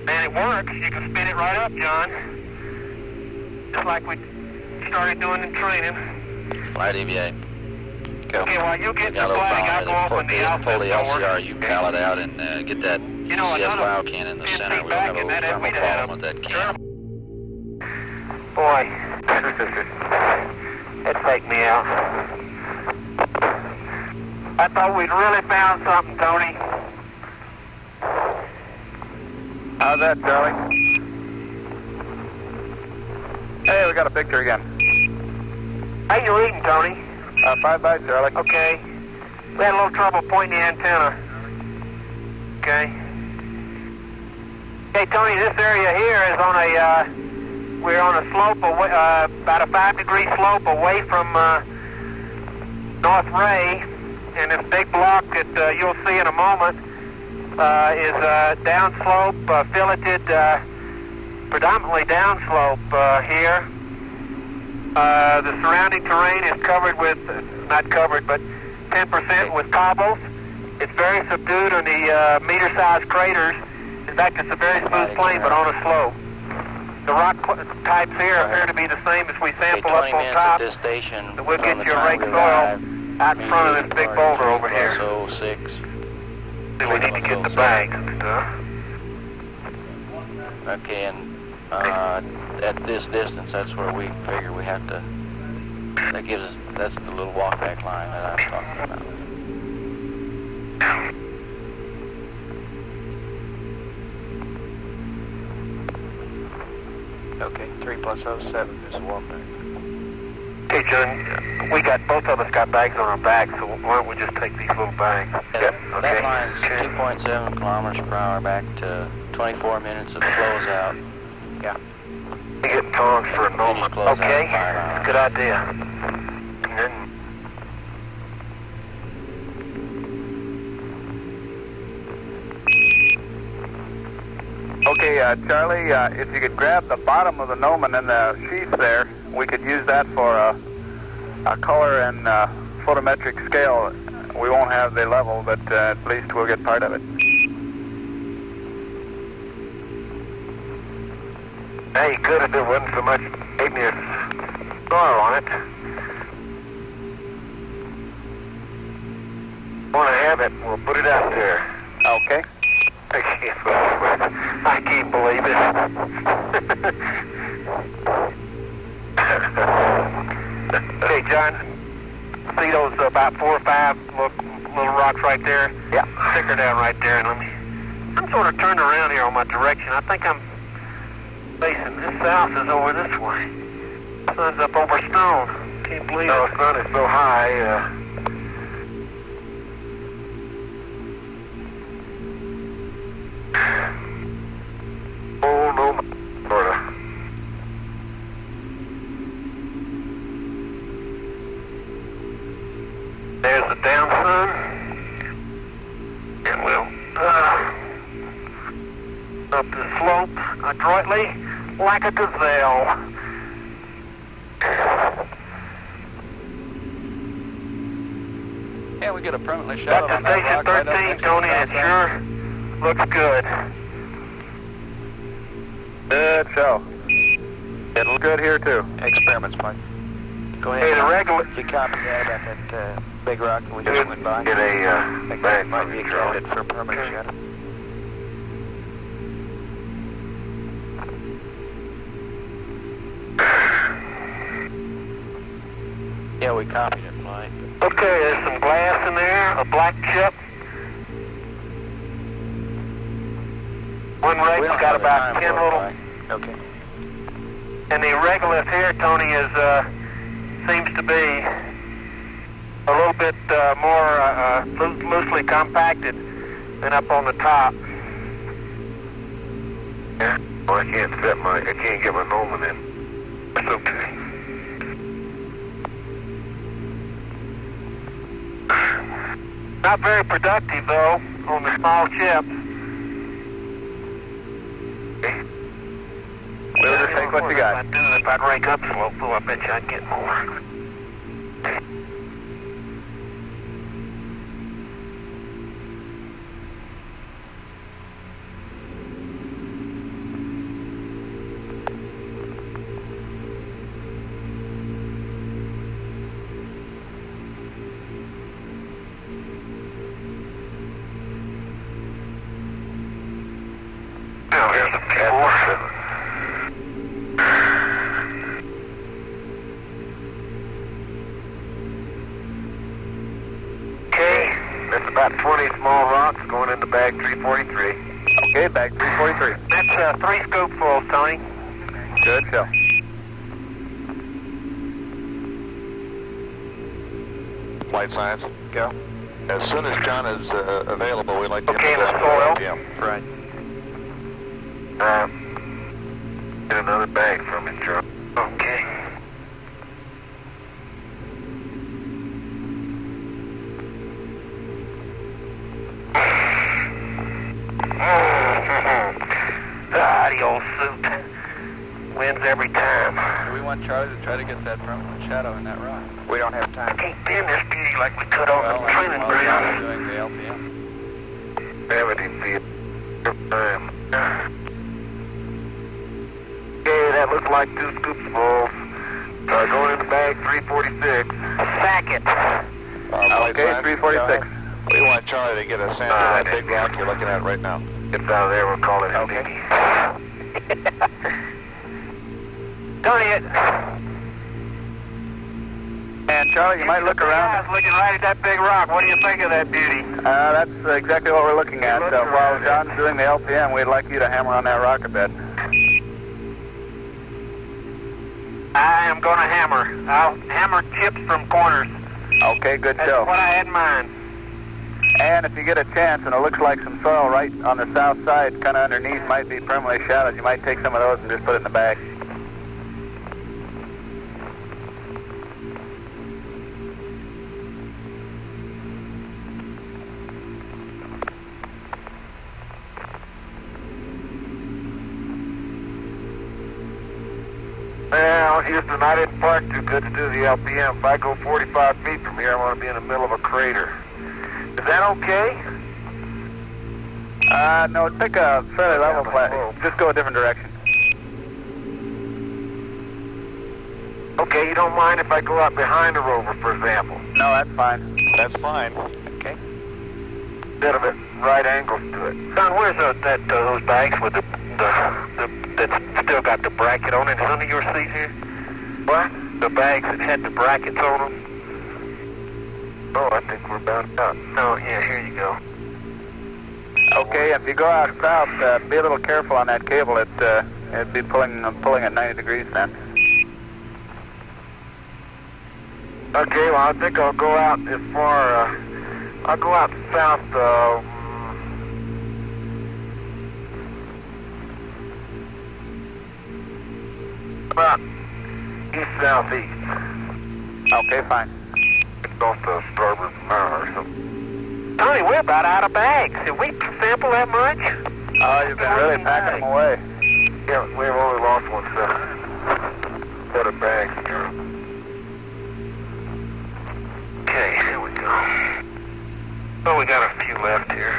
Man, it works. You can spin it right up, John. Just like we started doing in training. Flight EVA. Okay, while you get the Got a little flag, I'll go bound up on the pull outfit the door. LCRU pallet out and get that You know, CS another flower can in the 10 center. feet We'll back have a and little that thermal we'd have problem with that can. Boy, it'd take me out. I thought we'd really found something, Tony. How's that, Charlie? Hey, we got a picture again. How you reading, Tony? 5 Charlie. Okay. We had a little trouble pointing the antenna. Okay. Hey, Tony, this area here is on a, we're on a slope, away, about a 5-degree slope away from North Ray, and this big block that you'll see in a moment is downslope, filleted, predominantly downslope here. The surrounding terrain is covered with, not covered, but 10% with cobbles. It's very subdued on the meter-sized craters. In fact, it's a very smooth plain, but on a slope. The rock types here appear to be the same as we sample up on top. This station, So we'll get your rake soil out in front of this big boulder over here. 06. So we need to get the bags and stuff. Okay, and at this distance, that's where we figure we have to. That gives us. That's the little walkback line that I was talking about. Okay, 3 + 07 is the walkback. Okay, John, we got, both of us got bags on our backs, so why don't we just take these little bags? Yep. Okay. That line's 2.7 kilometers per hour back to 24 minutes of closeout. Yeah. We get tongs for a moment. Close out Okay, 5 hours. good idea. And then, Okay, Charlie, if you could grab the bottom of the gnomon in the sheath there, we could use that for a color and photometric scale. we won't have the level, but at least we'll get part of it. Hey, you could if there wasn't so much igneous soil on it. Want to have it, we'll put it out there. Okay. I can't believe it. Okay, John, see those about 4 or 5 little rocks right there? Yeah. Stick her down right there, and I'm sort of turned around here on my direction. I think I'm facing this south is over this way. Sun's up over Stone. Can't believe it. No, the sun is so high. Oh, no, sort of. There's the down sun. And we'll up the slope adroitly like a gazelle. Yeah, we get a permanently shot That's on that station rock right up 13, next to Tony, the and it south sure looks good. Good show. It looks good here too. Experiments, Mike. Go ahead. Hey, the regular... You copy that about that big rock that we just went by? Get a I think that might be extended for a permanent shot. Yeah, we copied it, Mike. Okay, there's some glass in there, a black chip. One We rake's don't got have the about time 10 for it, little... Mike. Okay. And the regolith here, Tony, is seems to be a little bit more loosely compacted than up on the top. Yeah, well, I can't get my Noman in. That's okay. Not very productive, though, on the small chips. Okay. We'll just take what you got. If I'd rake up slope, though, I bet you I'd get more. Now, here's the P4. Okay, that's about 20 small rocks going into bag 343. Okay, bag 343. That's 3 scoopfuls, Tony. Good show. Flight science. Go. As soon as John is available, we'd like to Okay, get the soil. Yeah. Right. Get another bag from him, Joe. Okay. The old suit wins every time. Do we want Charlie to try to get that permanent shadow in that rock? We don't have I time. can't bend this beauty like we could on the training while ground. we're doing the LPM. Gravity field. Time. Okay, that looks like 2 scoopsfuls. Going into bag 346. Sack it. Flight Okay, science. 346. We want Charlie to get a sample of that big rock you're looking at right now. Gets out of there, we'll call it Okay. Tony, it. And Charlie, you might look around. Looking right at that big rock. What do you think of that beauty? That's exactly what we're looking at. Look While around it. John's doing the LPM, we'd like you to hammer on that rock a bit. I am going to hammer. I'll hammer chips from corners. Okay, good That's show. what I had in mind. And if you get a chance, and it looks like some soil right on the south side, kind of underneath, might be permanently shadowed, you might take some of those and just put it in the bag. Well, Houston, I didn't park too good to do the LPM. If I go 45 feet from here, I'm going to be in the middle of a crater. Is that okay? No, take a fairly level flat. Just go a different direction. Okay, you don't mind if I go out behind the rover, for example? No, that's fine. That's fine. Okay. Bit of it, right angles to it. Son, where's those bags with that still got the bracket on it? Is it under your seat here? What? The bags that had the brackets on them? Oh, I think we're about up. Oh, yeah, here you go. Okay, if you go out south, be a little careful on that cable. It'd be pulling at 90 degrees then. Okay, well, I think I'll go out as far, I'll go out south, about east-southeast. Okay, fine. It's off the starboard or something. Tony, we're about out of bags. Did we sample that much? Oh, you've been really packing them away. Yeah, we've only lost one set of bags here. Okay, here we go. Oh, we got a few left here.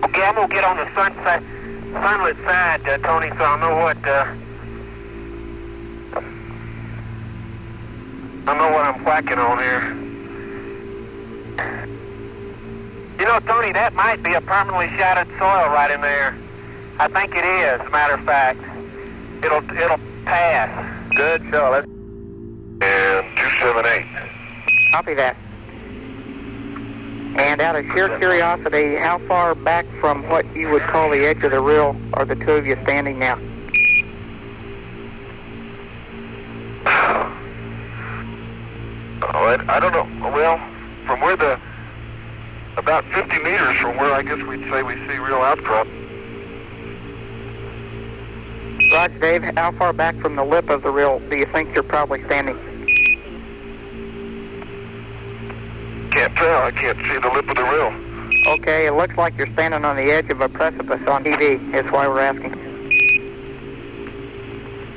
Okay, I'm gonna get on the sunlit side, Tony, so I'll know what I'm whacking on here. You know, Tony, that might be a permanently shattered soil right in there. I think it is, as a matter of fact. It'll pass. Good show. Let's... And 278. Copy that. And out of sheer curiosity, how far back from what you would call the edge of the rill are the two of you standing now? Oh, I don't know. Well, from where about 50 meters from where I guess we'd say we see real outcrop. Roger, Dave, how far back from the lip of the rill do you think you're probably standing? Can't tell. I can't see the lip of the rill. Okay, it looks like you're standing on the edge of a precipice on TV. That's why we're asking.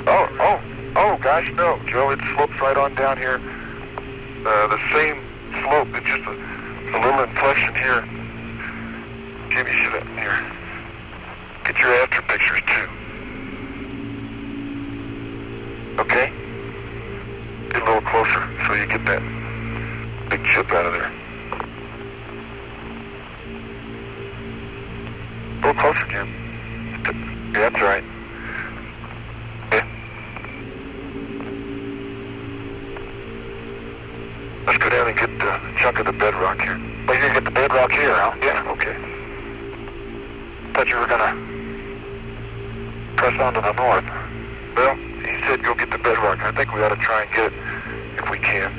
Oh, gosh, no, Joe. It slopes right on down here. The same slope. It's just a little inflection here. Jimmy, sit up here. Get your after pictures, too. Okay? Get a little closer so you get that big chip out of there. A little closer, Jim. Yeah, that's right. Yeah. Let's go down and get a chunk of the bedrock here. Well, you're going to get the bedrock here, huh? Yeah, okay. Thought you were going to press on to the north. Well, he said go get the bedrock. I think we ought to try and get it if we can.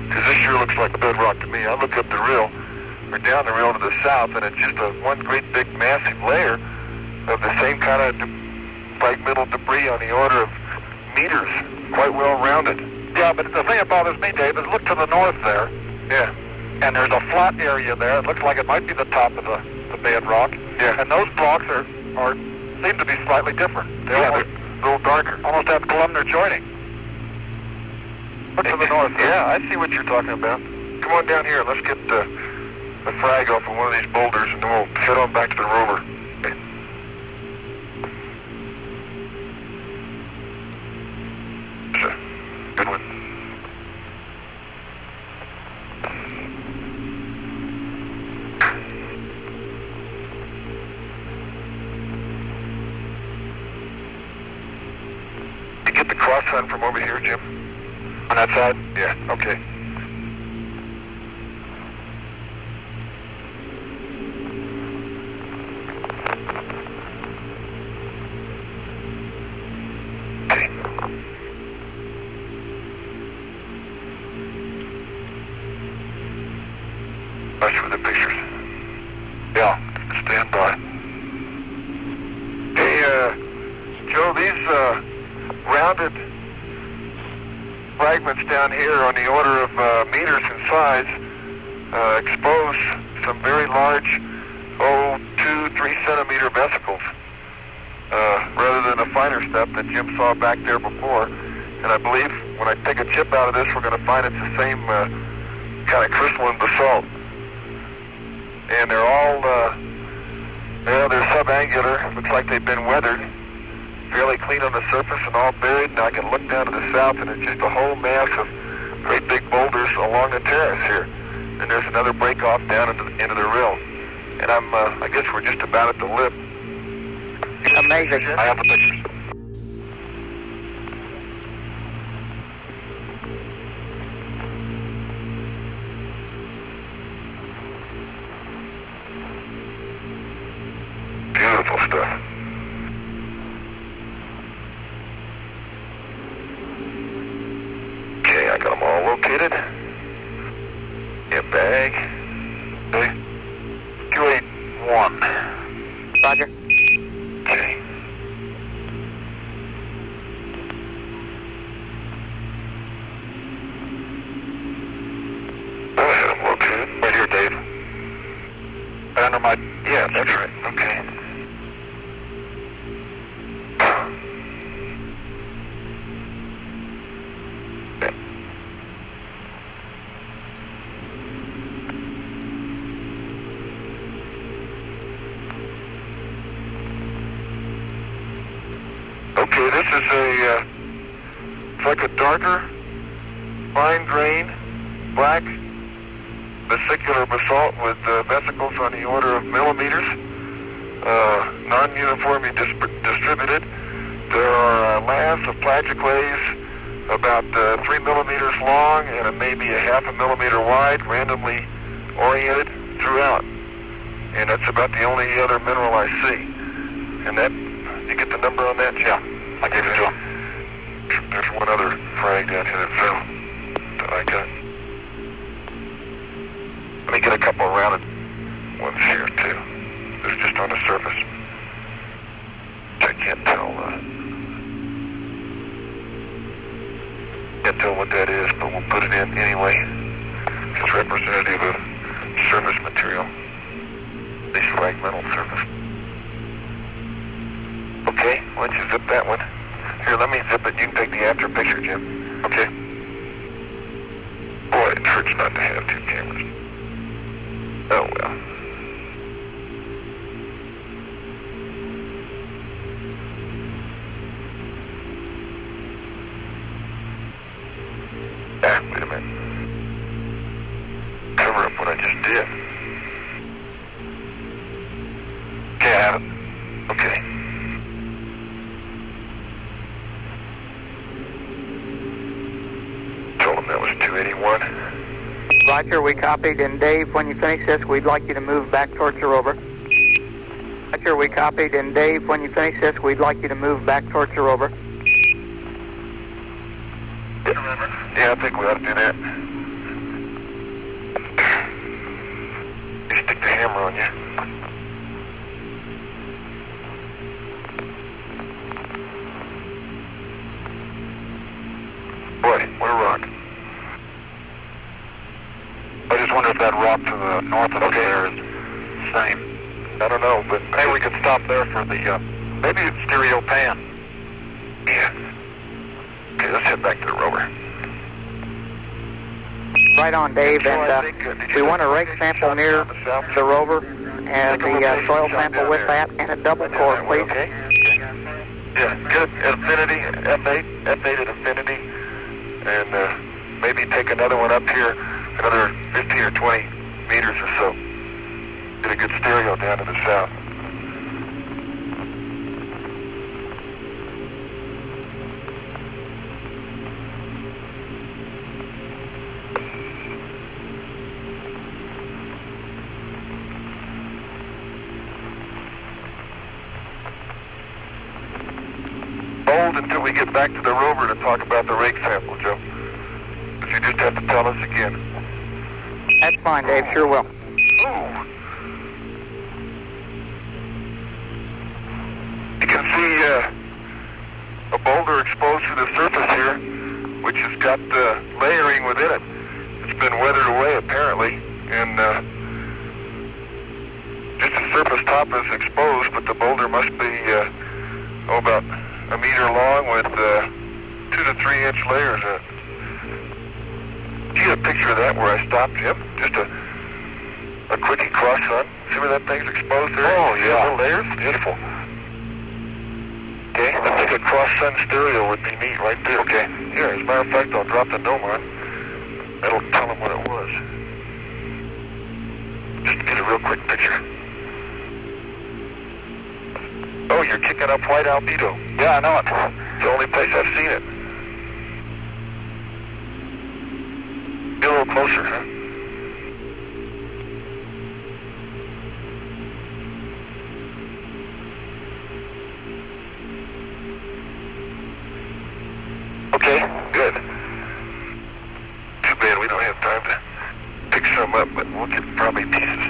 Because this sure looks like bedrock to me. I look up the rill, or down the rill to the south, and it's just one great big massive layer of the same kind of fragmental debris on the order of meters, quite well rounded. Yeah, but the thing that bothers me, Dave, is look to the north there. Yeah. And there's a flat area there. It looks like it might be the top of the bedrock. Yeah. And those blocks seem to be slightly different. They're a little darker. Almost have columnar joining. Look to the north. Yeah, I see what you're talking about. Come on down here. Let's get the frag off of one of these boulders, and then we'll head on back to the rover. Okay. It's a good one. You get the cross sun from over here, Jim? On that side? Yeah, okay. Thanks for the pictures. Yeah, stand by. Hey, Joe, these rounded fragments down here on the order of meters in size expose some very large, 2-3 centimeter vesicles, rather than the finer stuff that Jim saw back there before. And I believe when I take a chip out of this, we're going to find it's the same kind of crystalline basalt. And they're all, they're subangular. Looks like they've been weathered. Fairly clean on the surface and all buried. And I can look down to the south, and it's just a whole mass of great big boulders along the terrace here. And there's another break off down into the rill. And I guess we're just about at the lip. Amazing. I have the pictures. Beautiful stuff. Okay, I got them all located. Yeah, bag. Okay. 281. Roger. Okay. I had them located. Right here, Dave. Right under my... Yeah, that's right. Okay. Okay, this is it's like a darker, fine grain, black, vesicular basalt with vesicles on the order of millimeters, non-uniformly distributed. There are layers of plagioclase about 3 millimeters long and maybe a half a millimeter wide, randomly oriented throughout. And that's about the only other mineral I see. And that, you get the number on that? Yeah, I gave it to him. There's one other frag down here that fell that I got. Let me get a couple of rounded ones here too. This is just on the surface. I can't tell what that is, but we'll put it in anyway. It's representative of surface material, at least fragmental surface. Okay, why don't you zip that one? Here, let me zip it. You can take the after picture, Jim. Okay. Boy, it hurts not to have two cameras. Oh, well. Ah, wait a minute. Cover up what I just did. Okay, I have it. Okay. Told him that was 281. Roger, we copied. And Dave, when you finish this, we'd like you to move back towards the rover. Roger, we copied. And Dave, when you finish this, we'd like you to move back towards the rover. Yeah, I think we ought to do that. You stick the hammer on you. Boy, what a rock. I just wonder if that rock to the north of there is the same. I don't know, but maybe we could stop there for the, maybe it's stereo pan. Yeah. Okay, let's head back to the rover. Right on, Dave, and we want a rake sample near the rover, and the soil sample with that, and a double core, please. Okay. Yeah, good. At affinity, F8 at affinity, and maybe take another one up here, another 15 or 20 meters or so. Get a good stereo down to the south. Hold until we get back to the rover to talk about the rake sample, Joe. But you just have to tell us again. That's fine, Dave. Sure will. Ooh. You can see a boulder exposed to the surface here which has got layering within it. It's been weathered away apparently, and just the surface top is exposed, but the boulder must be about a meter long with 2 to 3 inch layers in it. You get a picture of that where I stopped, Jim? Just a quickie cross sun. See where that thing's exposed there? Oh, yeah. Little layers? Beautiful. Okay, I think a cross sun stereo would be neat right there. Okay. Here, as a matter of fact, I'll drop the dome on. That'll tell them what it was. Just to get a real quick picture. Oh, you're kicking up white albedo. Yeah, I know it. It's the only place I've seen it. Be a little closer, huh? Okay, good. Too bad we don't have time to pick some up, but we'll get probably pieces.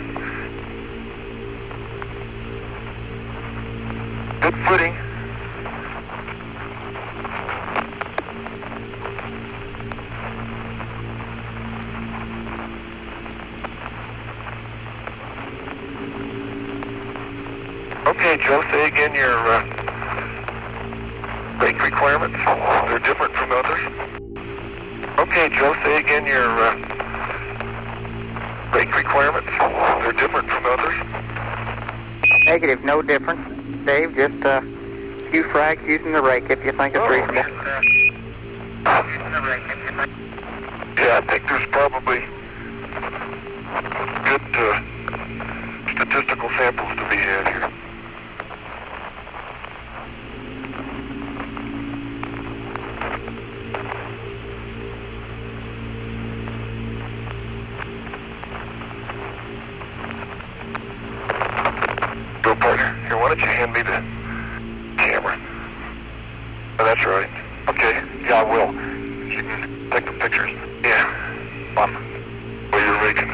Good footing. Okay, Joe, say again your brake requirements. They're different from others. Okay, Joe, say again your brake requirements. They're different from others. Negative, no difference. Dave, just a few frags using the rake if you think it's reasonable. Yeah, I think there's probably good statistical samples to be had here. Go, partner. Here, why don't you hand me the camera? Oh, that's right. Okay. Yeah, I will. You can take the pictures. Yeah. Fun. While you're raking.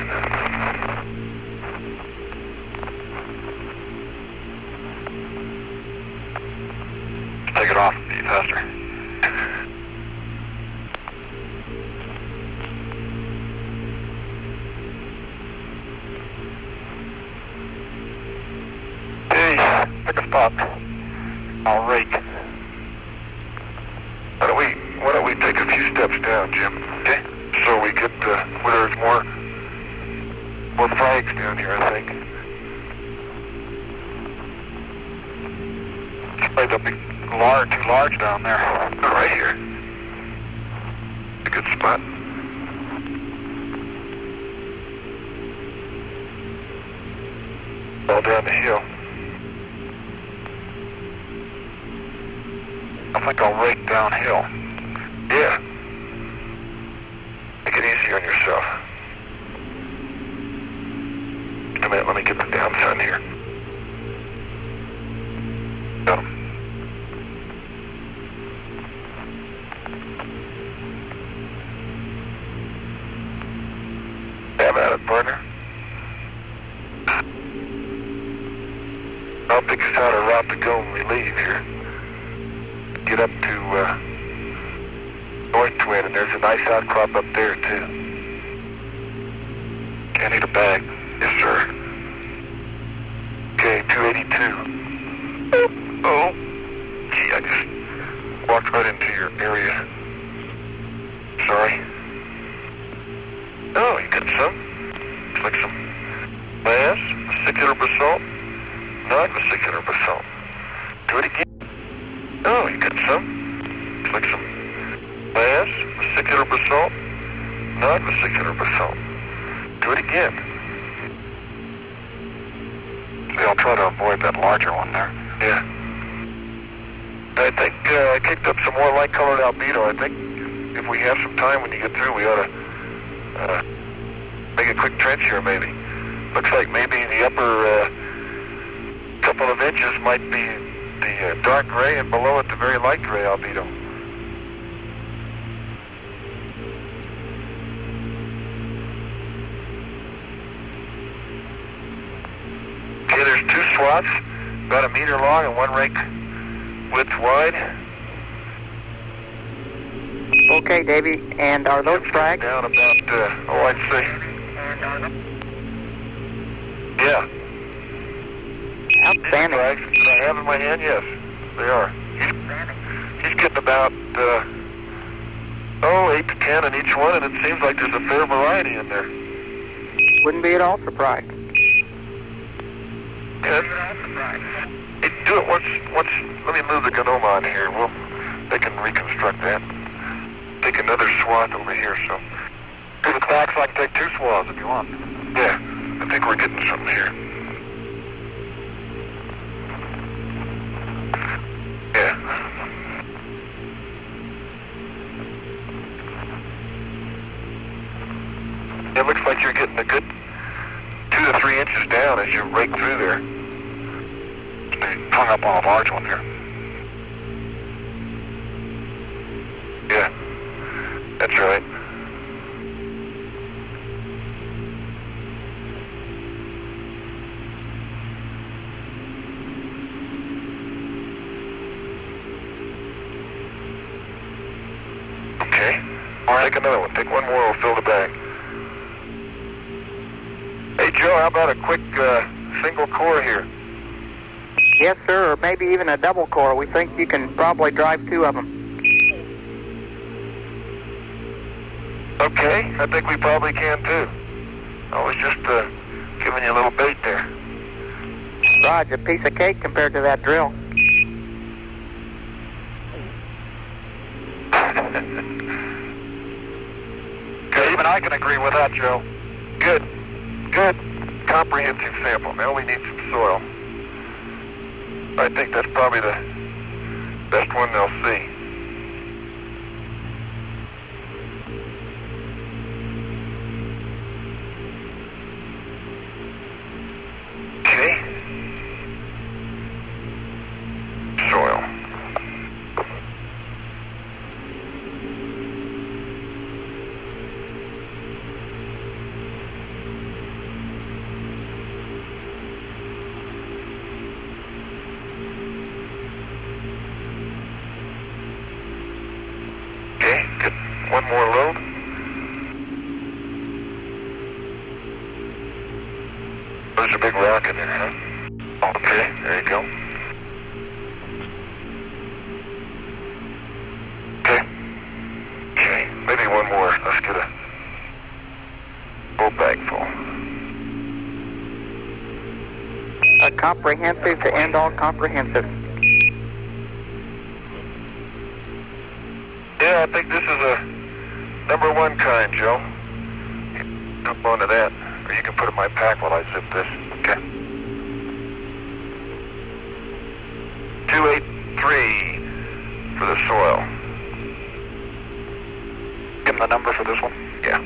Take it off. Be faster. Hey, pick a spot. I'll rake. Why don't we take a few steps down, Jim? Okay. So we get where there's more flags down here, I think. It's probably they'll be too large down there. Oh, right here. A good spot. All down the hill. I think I'll rake downhill. Yeah. Make it easy on yourself. Just a minute, let me get the down sun here. Got him. Have at it, partner. I'll pick us out a route to go when we leave here. Get up to North Twin, and there's a nice outcrop up there too. I need a bag. Yes, sir. Okay, 282. Oh, gee, I just walked right into your area. Sorry. Oh, you got some? Looks like some mass, vesicular basalt, non-vesicular basalt. Do it again. Oh, you got some? Looks like some mass, vesicular basalt, non-vesicular basalt. Do it again. See, I'll try to avoid that larger one there. Yeah. I think I kicked up some more light-colored albedo. I think if we have some time when you get through, we ought to make a quick trench here, maybe. Looks like maybe the upper couple of inches might be the dark gray, and below it the very light gray albedo. Okay, there's two swaths, about a meter long and one rake width wide. Okay, Davey. And are those frags? Down about, I'd say. Yeah. Outstanding. These frags that I have in my hand, yes, they are. He's getting about, 8 to 10 in each one, and it seems like there's a fair variety in there. Wouldn't be at all surprised. Good. Hey, do it once, let me move the Gnome on here. They can reconstruct that. Take another swath over here, so. If it's back, so I can take 2 swaths if you want. Yeah, I think we're getting something here. Yeah. It looks like you're getting a good 2 to 3 inches down as you rake through there. They hung up on a large one there. Yeah, that's right. Okay, all right, take another one. Take one more, we'll fill the bag. Hey, Joe, how about a quick single core here? Yes, sir, or maybe even a double core. We think you can probably drive 2 of them. Okay, I think we probably can too. I was just giving you a little bait there. Roger, a piece of cake compared to that drill. Okay, even I can agree with that, Joe. Good. Good, comprehensive sample. Now we need some soil. I think that's probably the best one they'll see. Okay. Soil. Okay, get one more load. There's a big rock in there, huh? Okay, there you go. Okay. Okay, maybe one more. Let's get a full bag full. A comprehensive to end all comprehensive. Yeah, I think this is a #1 kind, Joe. Jump onto that, or you can put it in my pack while I zip this. Okay. 283 for the soil. Give him the number for this one? Yeah.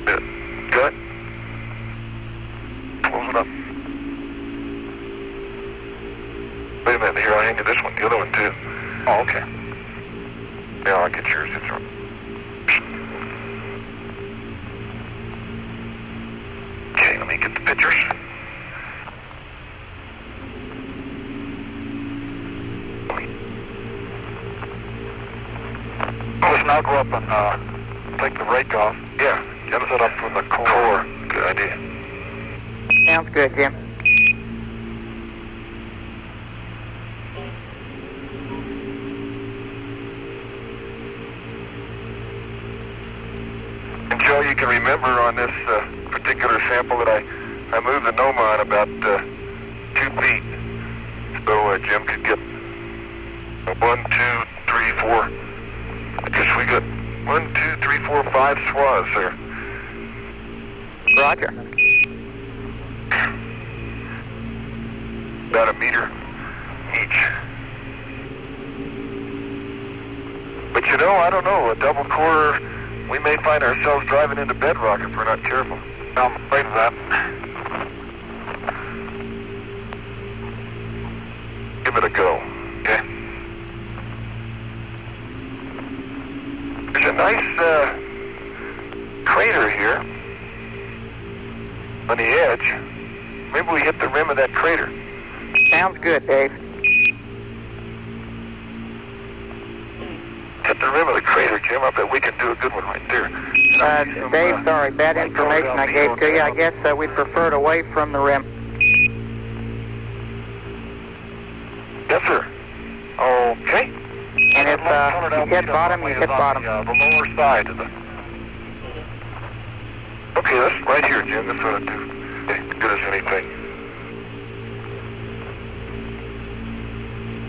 Good. Close it up. Wait a minute, here, I'll hang you this one, the other one too. Oh, okay. Yeah, I'll get yours. It's right. Okay, let me get the pictures. Let's now go up and take the rake off. Yeah, get it up from the core. Good idea. Sounds good, Jim. And Joe, you can remember on this particular sample that I moved the gnome on about 2 feet. So Jim could get 1, 2, 3, 4. I guess we got 1, 2, 3, 4, 5 swaths there. Roger. About 1 meter each. But you know, I don't know, a double core, we may find ourselves driving into bedrock if we're not careful. I'm afraid of that. Give it a go, okay? There's a nice crater here on the edge. Maybe we hit the rim of that crater. Sounds good, Dave. at the rim of the crater, Jim. I bet we can do a good one right there. Dave, sorry, bad information I gave to you. I guess we'd prefer it away from the rim. Yes, sir. Okay. And if you hit bottom, you hit bottom. The lower side of the... Okay, that's right here, Jim. That's what I do. Okay, good as anything.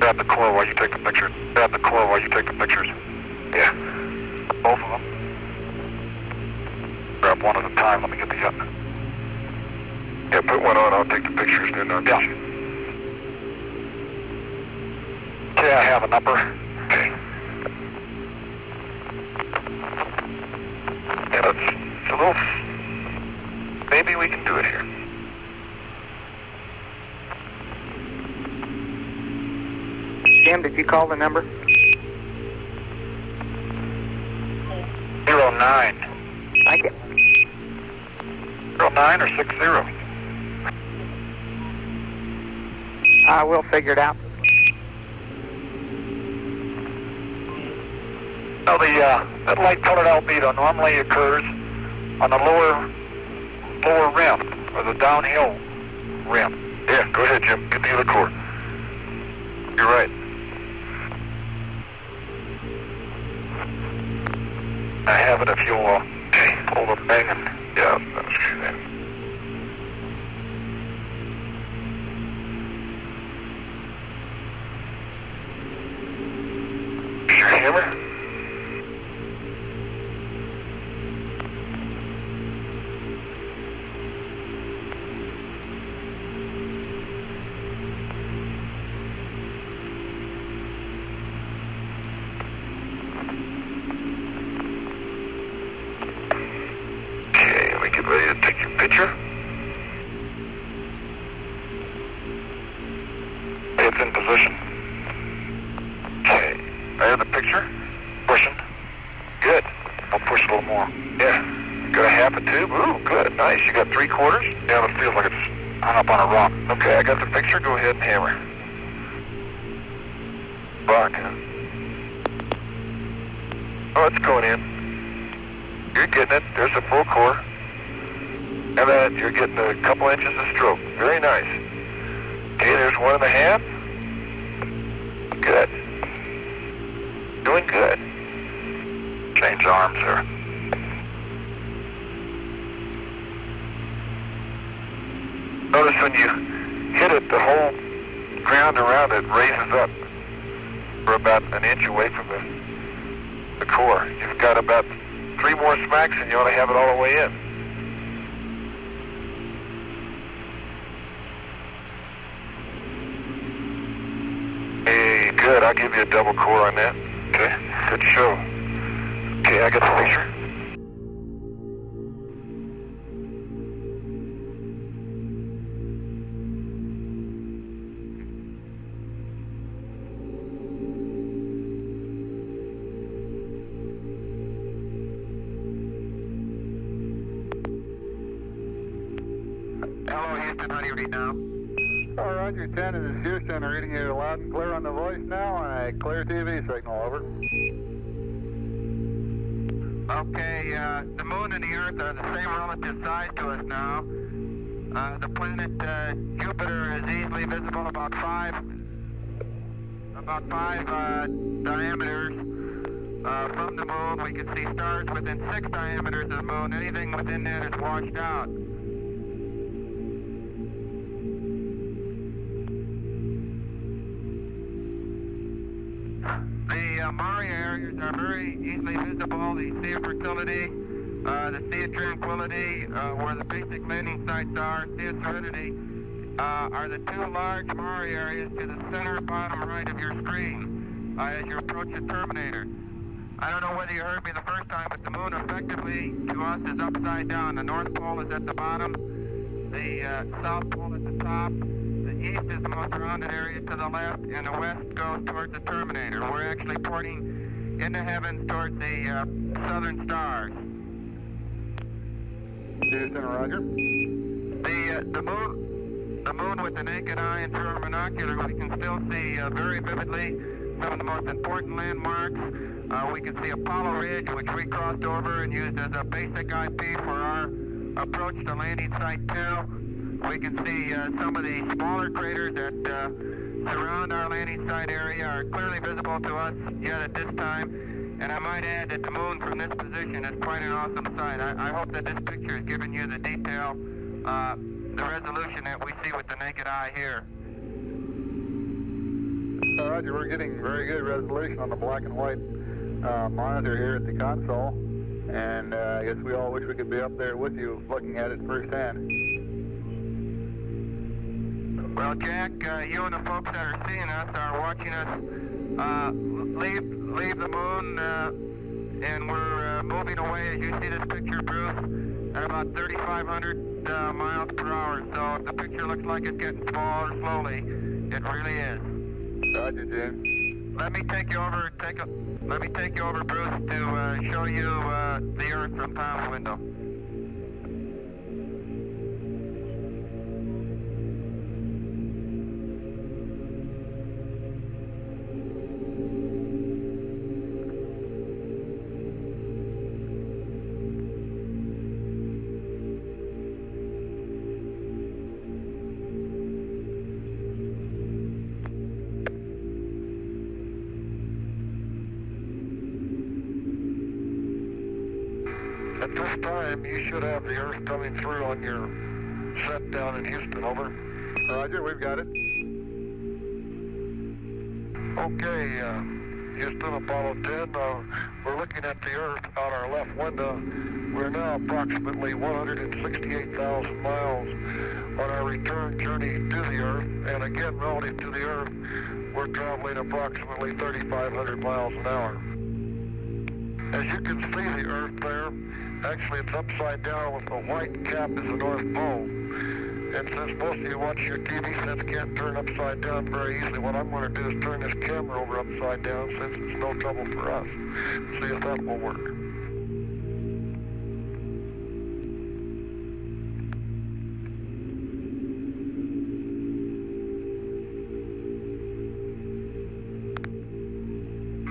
Grab the coil while you take the pictures. Grab the coil while you take the pictures. Yeah. Both of them. Grab one at a time. Let me get the other. Yeah, put one on. I'll take the pictures. Then I'll get you. Okay, I have a number. Okay. Yeah, it's a little... Maybe we can do it here. Jim, did you call the number? 09. Thank you. 09 or 60? We'll figure it out. Now that light-colored albedo normally occurs on the lower rim, or the downhill rim. Yeah, go ahead, Jim. Get the other core. You're right. I have it if you'll pull the thing and... Yeah, that's good. Your hammer? Ready to take your picture? It's in position. Okay. I have the picture. Pushing. Good. I'll push a little more. Yeah. Got a half a tube. Ooh, good. Nice. You got 3/4? Yeah, it feels like it's hung up on a rock. Okay, I got the picture. Go ahead and hammer. Rock, huh? Oh, it's going in. You're getting it. There's a full core. And then you're getting a couple inches of stroke. Very nice. Okay, there's 1.5. Good. Doing good. Change arms there. Notice when you hit it, the whole ground around it raises up. We're about an inch away from the core. You've got about 3 more smacks and you ought to have it all the way in. Hey, good. I'll give you a double core on that. Okay, good show. Okay, I got the picture. Hello, Houston. How do you read now? Oh, Roger, 10, this is Houston. Reading you loud and clear on the voice now, and a clear TV signal, over. Okay, the moon and the Earth are the same relative size to us now. The planet Jupiter is easily visible about five diameters from the moon. We can see stars within 6 diameters of the moon. Anything within that is washed out. The Mare areas are very easily visible. The Sea of Fertility, the Sea of Tranquility, where the basic landing sites are, Sea of Serenity, are the 2 large Mare areas to the center bottom right of your screen as you approach the terminator. I don't know whether you heard me the first time, but the moon effectively to us is upside down. The North Pole is at the bottom, the South Pole at the top. The east is the most rounded area to the left, and the west goes towards the terminator. We're actually pointing in the heavens towards the southern stars. Houston, Roger. The moon with the naked eye and through a binocular, we can still see very vividly some of the most important landmarks. We can see Apollo Ridge, which we crossed over and used as a basic IP for our approach to landing site 2. We can see some of the smaller craters that surround our landing site area are clearly visible to us yet at this time. And I might add that the moon from this position is quite an awesome sight. I hope that this picture is giving you the detail, the resolution that we see with the naked eye here. Roger, we're getting very good resolution on the black and white monitor here at the console, and I guess we all wish we could be up there with you looking at it firsthand. Well, Jack, you and the folks that are seeing us are watching us leave the moon, and we're moving away, as you see this picture, Bruce, at about 3,500 miles per hour. So if the picture looks like it's getting smaller slowly, it really is. Roger, James. Let me take you over, Bruce, to show you the Earth from Tom's window. At this time, you should have the Earth coming through on your set down in Houston, over. Roger, we've got it. Okay, Houston, Apollo 10, we're looking at the Earth out our left window. We're now approximately 168,000 miles on our return journey to the Earth, and again, relative to the Earth, we're traveling approximately 3,500 miles an hour. As you can see the Earth there, actually it's upside down with the white cap as the North Pole. And since most of you watch your TV sets can't turn upside down very easily, what I'm going to do is turn this camera over upside down since it's no trouble for us. See if that will work.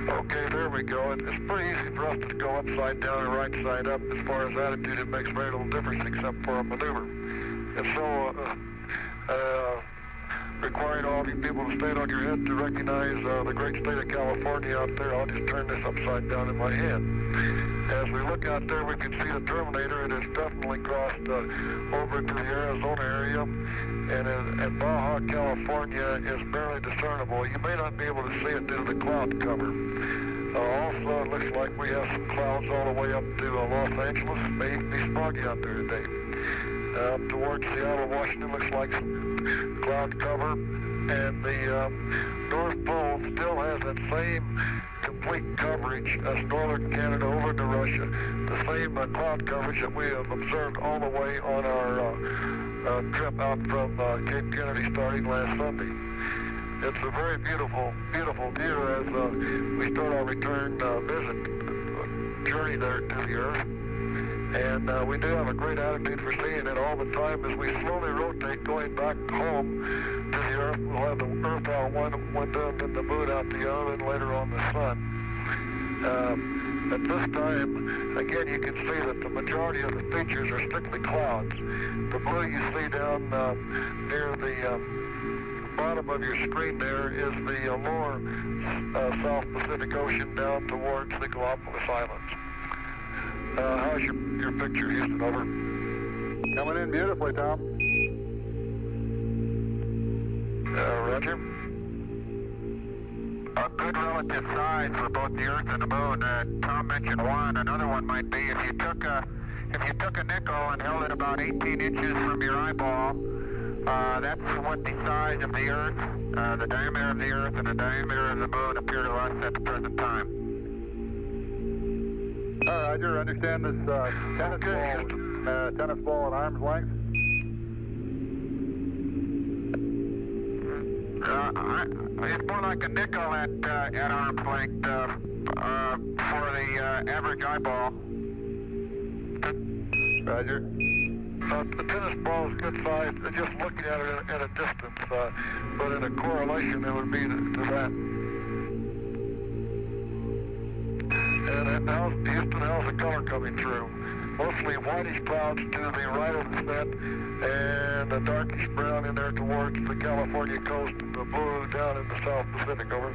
Okay, there we go. It's pretty easy for us to go upside down and right side up. As far as attitude, it makes very little difference except for a maneuver. And so, requiring all of you people to stand on your head to recognize the great state of California out there, I'll just turn this upside down in my hand. As we look out there, we can see the Terminator. It has definitely crossed over into the Arizona area, and Baja, California is barely discernible. You may not be able to see it due to the cloud cover. Also, it looks like we have some clouds all the way up to Los Angeles. It may even be foggy out there today. Up towards Seattle, Washington, looks like some cloud cover, and the North Pole still has that same complete coverage as northern Canada over to Russia, the same cloud coverage that we have observed all the way on our trip out from Cape Kennedy starting last Sunday. It's a very beautiful, beautiful view as we start our return journey there to the Earth. And we do have a great attitude for seeing it all the time. As we slowly rotate going back home to the Earth, we'll have the Earth out one window and then the moon out the other, and later on the sun. At this time, again, you can see that the majority of the features are strictly clouds. The blue you see down near the bottom of your screen there is the lower South Pacific Ocean down towards the Galapagos Islands. How's your picture, Houston, over? Coming in beautifully, Tom. Roger. A good relative size for both the Earth and the Moon. Tom mentioned one. Another one might be if you took a nickel and held it about 18 inches from your eyeball. That's what the size of the Earth, the diameter of the Earth, and the diameter of the Moon appear to us at the present time. Roger, understand this tennis ball at arm's length? It's more like a nickel at arm's length for the average eyeball. Roger. The tennis ball is good size, just looking at it at a distance, but in a correlation it would be to that. And Houston, how's the color coming through? Mostly whitish clouds to the right of the set, and a darkish brown in there towards the California coast, and the blue down in the South Pacific. Over.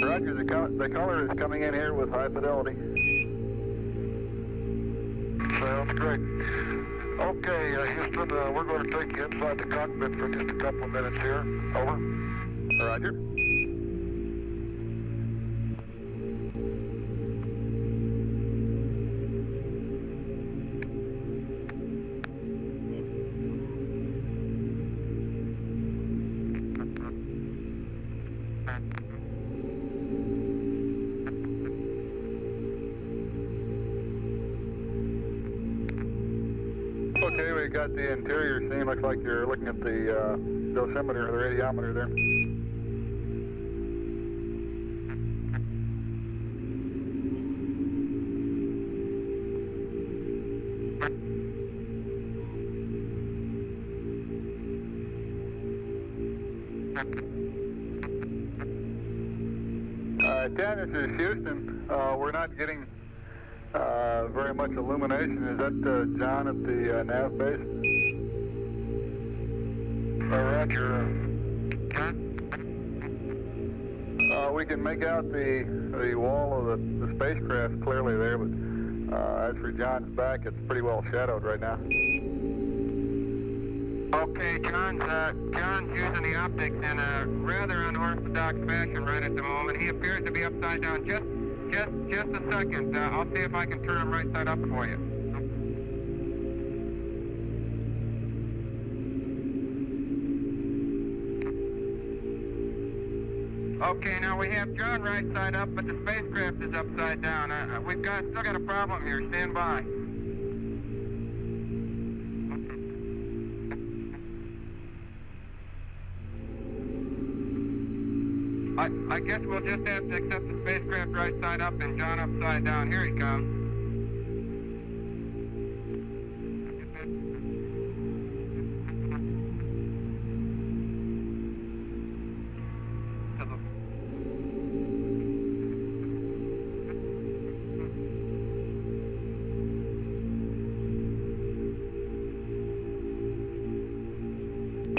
Roger, the color is coming in here with high fidelity. Sounds great. Okay, Houston, we're going to take you inside the cockpit for just a couple of minutes here. Over. Roger. Okay, we got the interior scene. Looks like you're looking at the dosimeter, the radiometer there. Dan, this is Houston. We're not getting very much illumination. Is that John at the nav base? Roger. We can make out the wall of the spacecraft clearly there, but as for John's back, it's pretty well shadowed right now. Okay, John's using the optics in a rather unorthodox fashion right at the moment. He appears to be upside down. Just a second. I'll see if I can turn him right side up for you. Okay, now we have John right side up, but the spacecraft is upside down. We've still got a problem here. Stand by. I guess we'll just have to accept the spacecraft right side up and John upside down. Here he comes.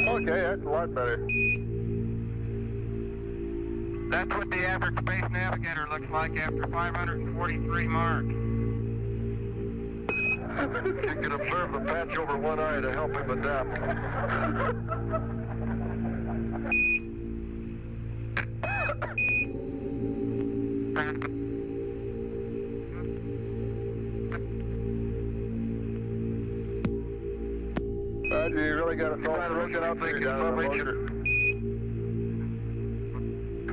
Okay, that's a lot better. That's what the average space navigator looks like after 543 marks. You can observe the patch over one eye to help him adapt. Roger, you really got to look out there down the motor.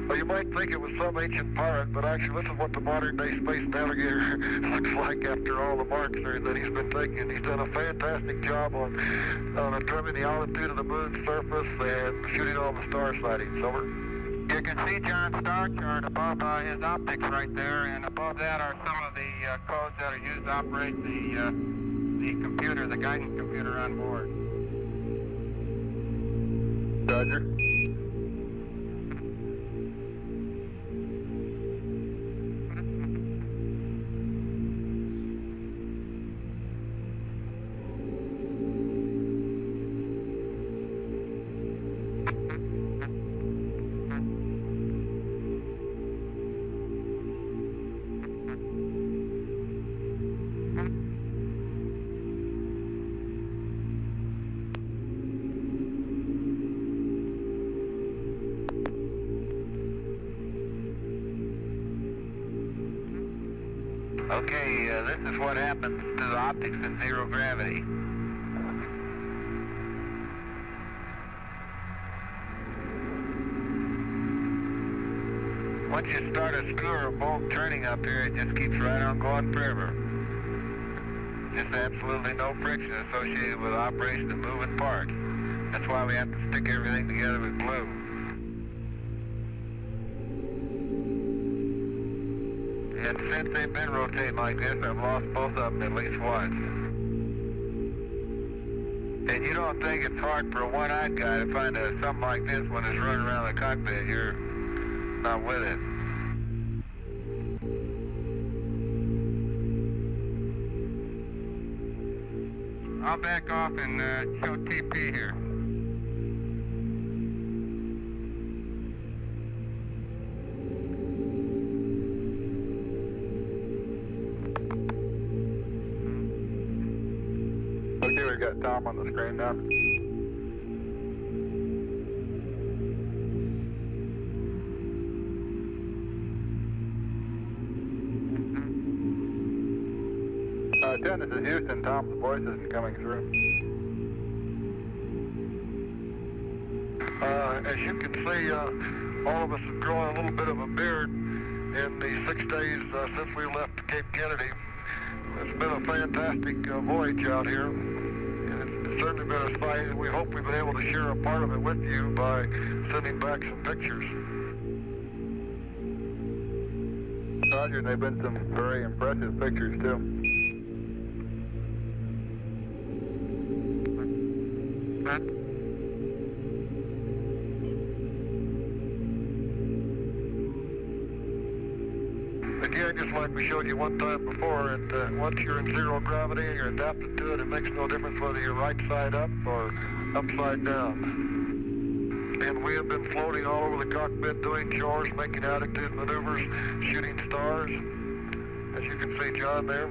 Well, you might think it was some ancient pirate, but actually this is what the modern-day space navigator looks like after all the marks there that he's been taking. He's done a fantastic job on determining the altitude of the moon's surface and shooting all the star sightings. Over. You can see John's star chart above his optics right there, and above that are some of the codes that are used to operate the computer, the guidance computer on board. Roger. Okay, this is what happens to the optics in zero gravity. Once you start a screw or a bolt turning up here, it just keeps right on going forever. Just absolutely no friction associated with operation of moving parts. That's why we have to stick everything together with glue. And since they've been rotating like this, I've lost both of them at least once. And you don't think it's hard for a one-eyed guy to find something like this when it's running around the cockpit. You're not with it. I'll back off and show TP here. Okay, we've got Tom on the screen now. Ten, this is Houston. Tom's voice isn't coming through. As you can see, all of us have grown a little bit of a beard in the 6 days since we left Cape Kennedy. It's been a fantastic voyage out here. And it's certainly been a sight, and we hope we've been able to share a part of it with you by sending back some pictures. Roger, they've been some very impressive pictures too. Again, just like we showed you one time before, once you're in zero gravity and you're adapted to it, it makes no difference whether you're right side up or upside down. And we have been floating all over the cockpit doing chores, making attitude maneuvers, shooting stars, as you can see John there.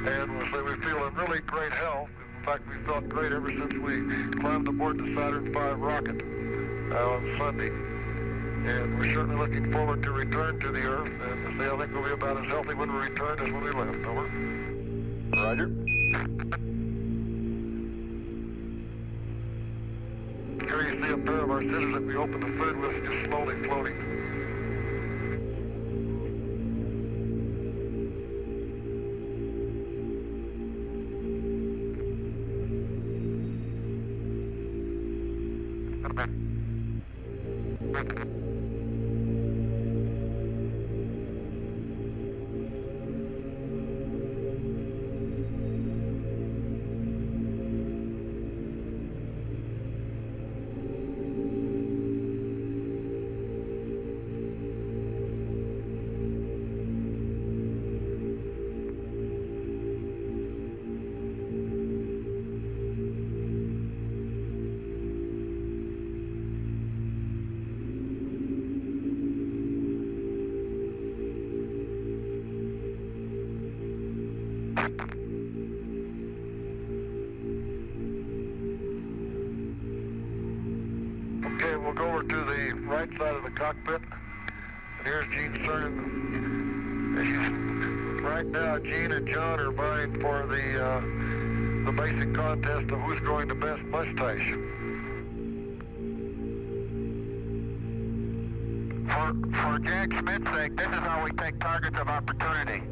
And we feel in really great health. In fact, we felt great ever since we climbed aboard the Saturn V rocket on Sunday. And we're certainly looking forward to return to the Earth. And I think we'll be about as healthy when we return as when we left. Over. Roger. Here you see a pair of our scissors that we opened the food with, just slowly floating. Okay, we'll go over to the right side of the cockpit. And here's Gene Cernan. Right now, Gene and John are vying for the basic contest of who's growing the best mustache. For Jack Smith's sake, this is how we take targets of opportunity.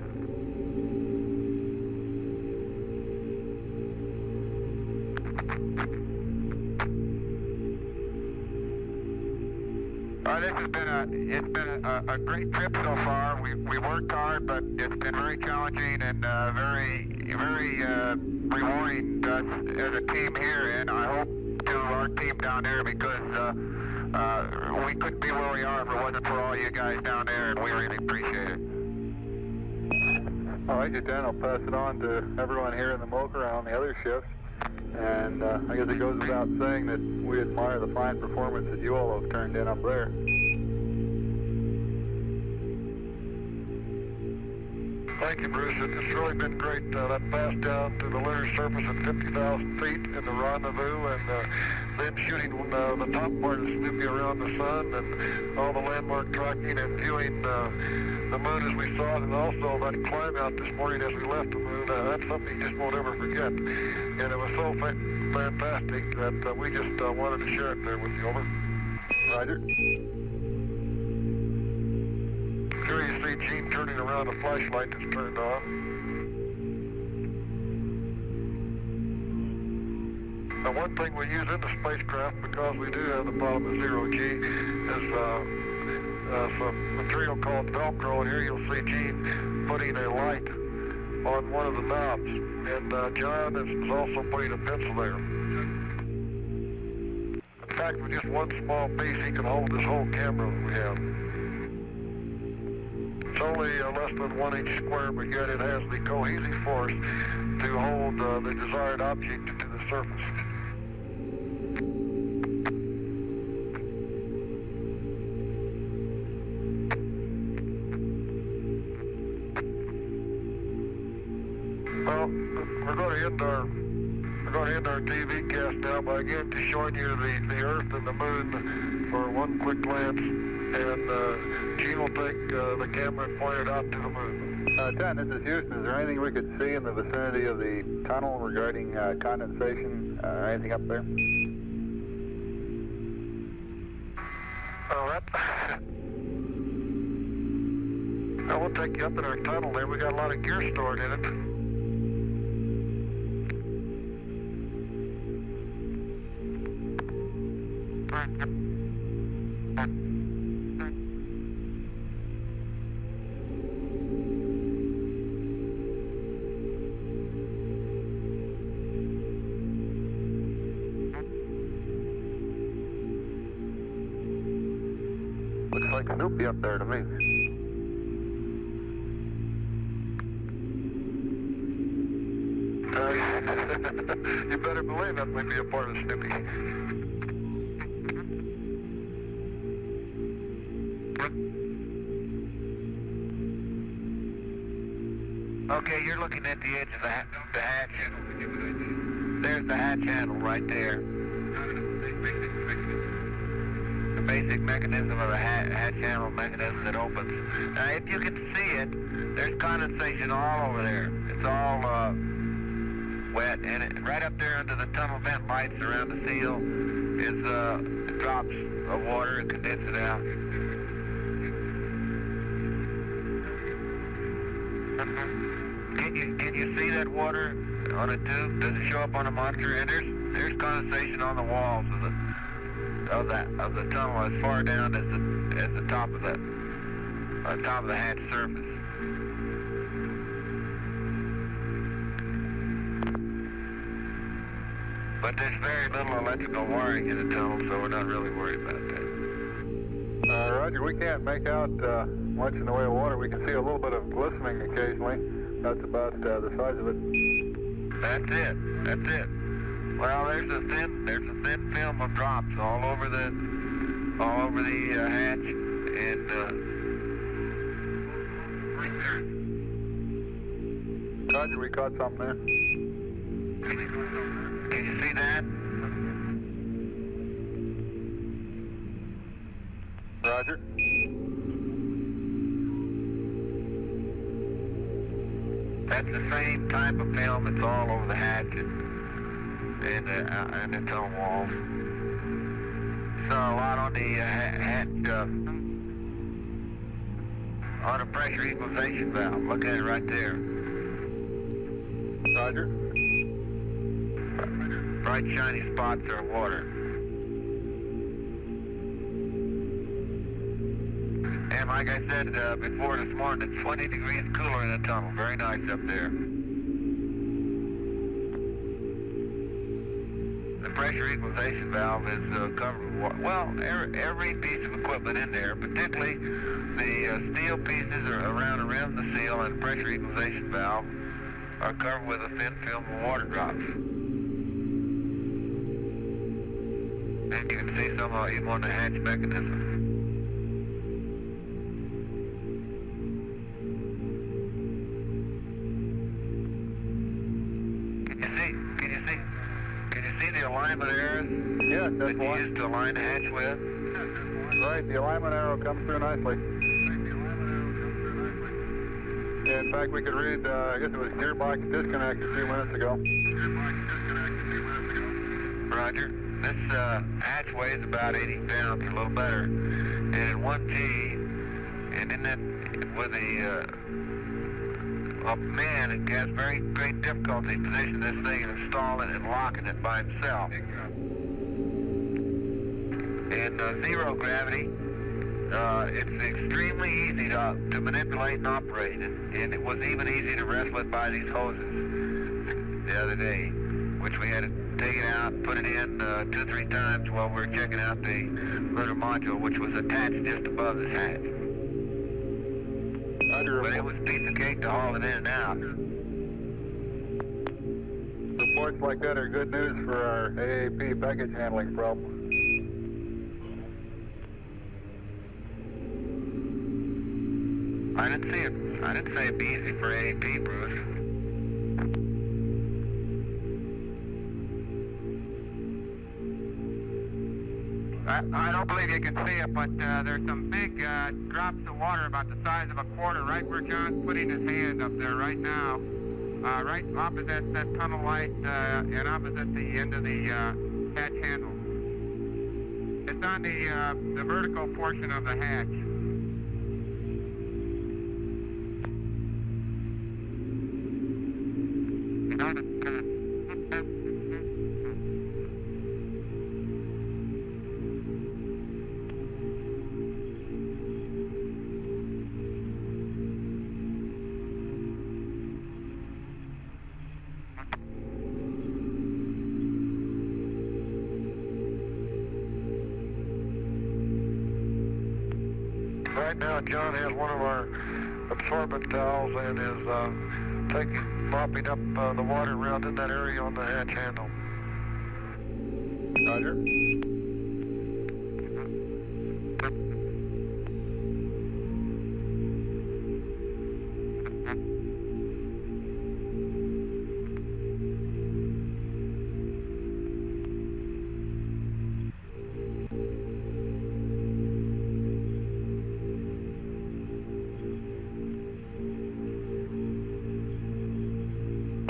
It's been a great trip so far. We worked hard, but it's been very challenging and very rewarding to us as a team here, and I hope to our team down there, because we couldn't be where we are if it wasn't for all you guys down there, and we really appreciate it. All right, Dan, I'll pass it on to everyone here in the Mocha on the other shifts. And I guess it goes without saying that we admire the fine performance that you all have turned in up there. Thank you, Bruce. It's really been great. That pass down to the lunar surface at 50,000 feet in the rendezvous, and then shooting the top part of Snoopy around the sun, and all the landmark tracking and viewing the moon as we saw it, and also that climb out this morning as we left the moon. That's something you just won't ever forget. And it was so fantastic that we just wanted to share it there with you. Over. Roger. Here you see Gene turning around a flashlight that's turned on. Now, one thing we use in the spacecraft, because we do have the problem of zero-G, is some material called Velcro, and here you'll see Gene putting a light on one of the knobs, and John is also putting a pencil there. In fact, with just one small piece, he can hold this whole camera that we have. It's only less than 1 inch square, but yet it has the cohesive force to hold the desired object to the surface. Well, we're going to end our TV cast now by again just showing you the Earth and the Moon for one quick glance, and Gene will take the camera and point it out to the Moon. 10, this is Houston. Is there anything we could see in the vicinity of the tunnel regarding condensation or anything up there? Well, we'll take you up in our tunnel there. We got a lot of gear stored in it. Looks like Snoopy up there to me. You better believe that might be a part of Snoopy. Okay, you're looking at the edge of the hatch. There's the hatch handle right there. The basic mechanism of the hatch handle mechanism that opens. Now, if you can see it, there's condensation all over there. It's all wet, and right up there under the tunnel vent lights around the seal is drops of water and condense it out. Can you see that water on a tube? Does it show up on a monitor? And there's condensation on the walls of the tunnel as far down as the top of the hatch surface. But there's very little electrical wiring in the tunnel, so we're not really worried about that. Roger, we can't make out much in the way of water. We can see a little bit of glistening occasionally. That's about the size of it. That's it. Well, there's a thin film of drops all over the hatch, and right there. Roger, we caught something there. Can you see that? Roger. That's the same type of film that's all over the hatch and the tunnel walls. So a lot on the hatch, on the pressure equalization valve. Look at it right there. Roger. Bright shiny spots are water. And like I said before this morning, it's 20 degrees cooler in the tunnel. Very nice up there. The pressure equalization valve is covered with water. Well, every piece of equipment in there, particularly the steel pieces around the rim of the seal and the pressure equalization valve, are covered with a thin film of water drops. And you can see some even on the hatch mechanism. Can you see the alignment arrows? Yeah, that's that you used to align the hatch with? Right, the alignment arrow comes through nicely. Yeah, in fact, we could read, I guess it was gearbox disconnect a few minutes ago. Roger. This hatch weighs about 80 pounds, a little better. And at 1G, and in that, with the man, it has very great difficulty positioning this thing and installing it and locking it by itself. In zero gravity, it's extremely easy to manipulate and operate, and it was even easy to wrestle it by these hoses the other day, which we had to take it out, put it in 2 or 3 times while we were checking out the lunar module, which was attached just above this hatch. but it was a piece of cake to haul it in and out. Reports like that are good news for our AAP package handling problem. I didn't say it'd be easy for AAP, Bruce. I don't believe you can see it, but there's some big drops of water about the size of a quarter right where John's putting his hand up there right now. Right opposite that tunnel light and opposite the end of the hatch handle. It's on the vertical portion of the hatch. Right now, John has one of our absorbent towels and is mopping up the water around in that area on the hatch handle. Roger.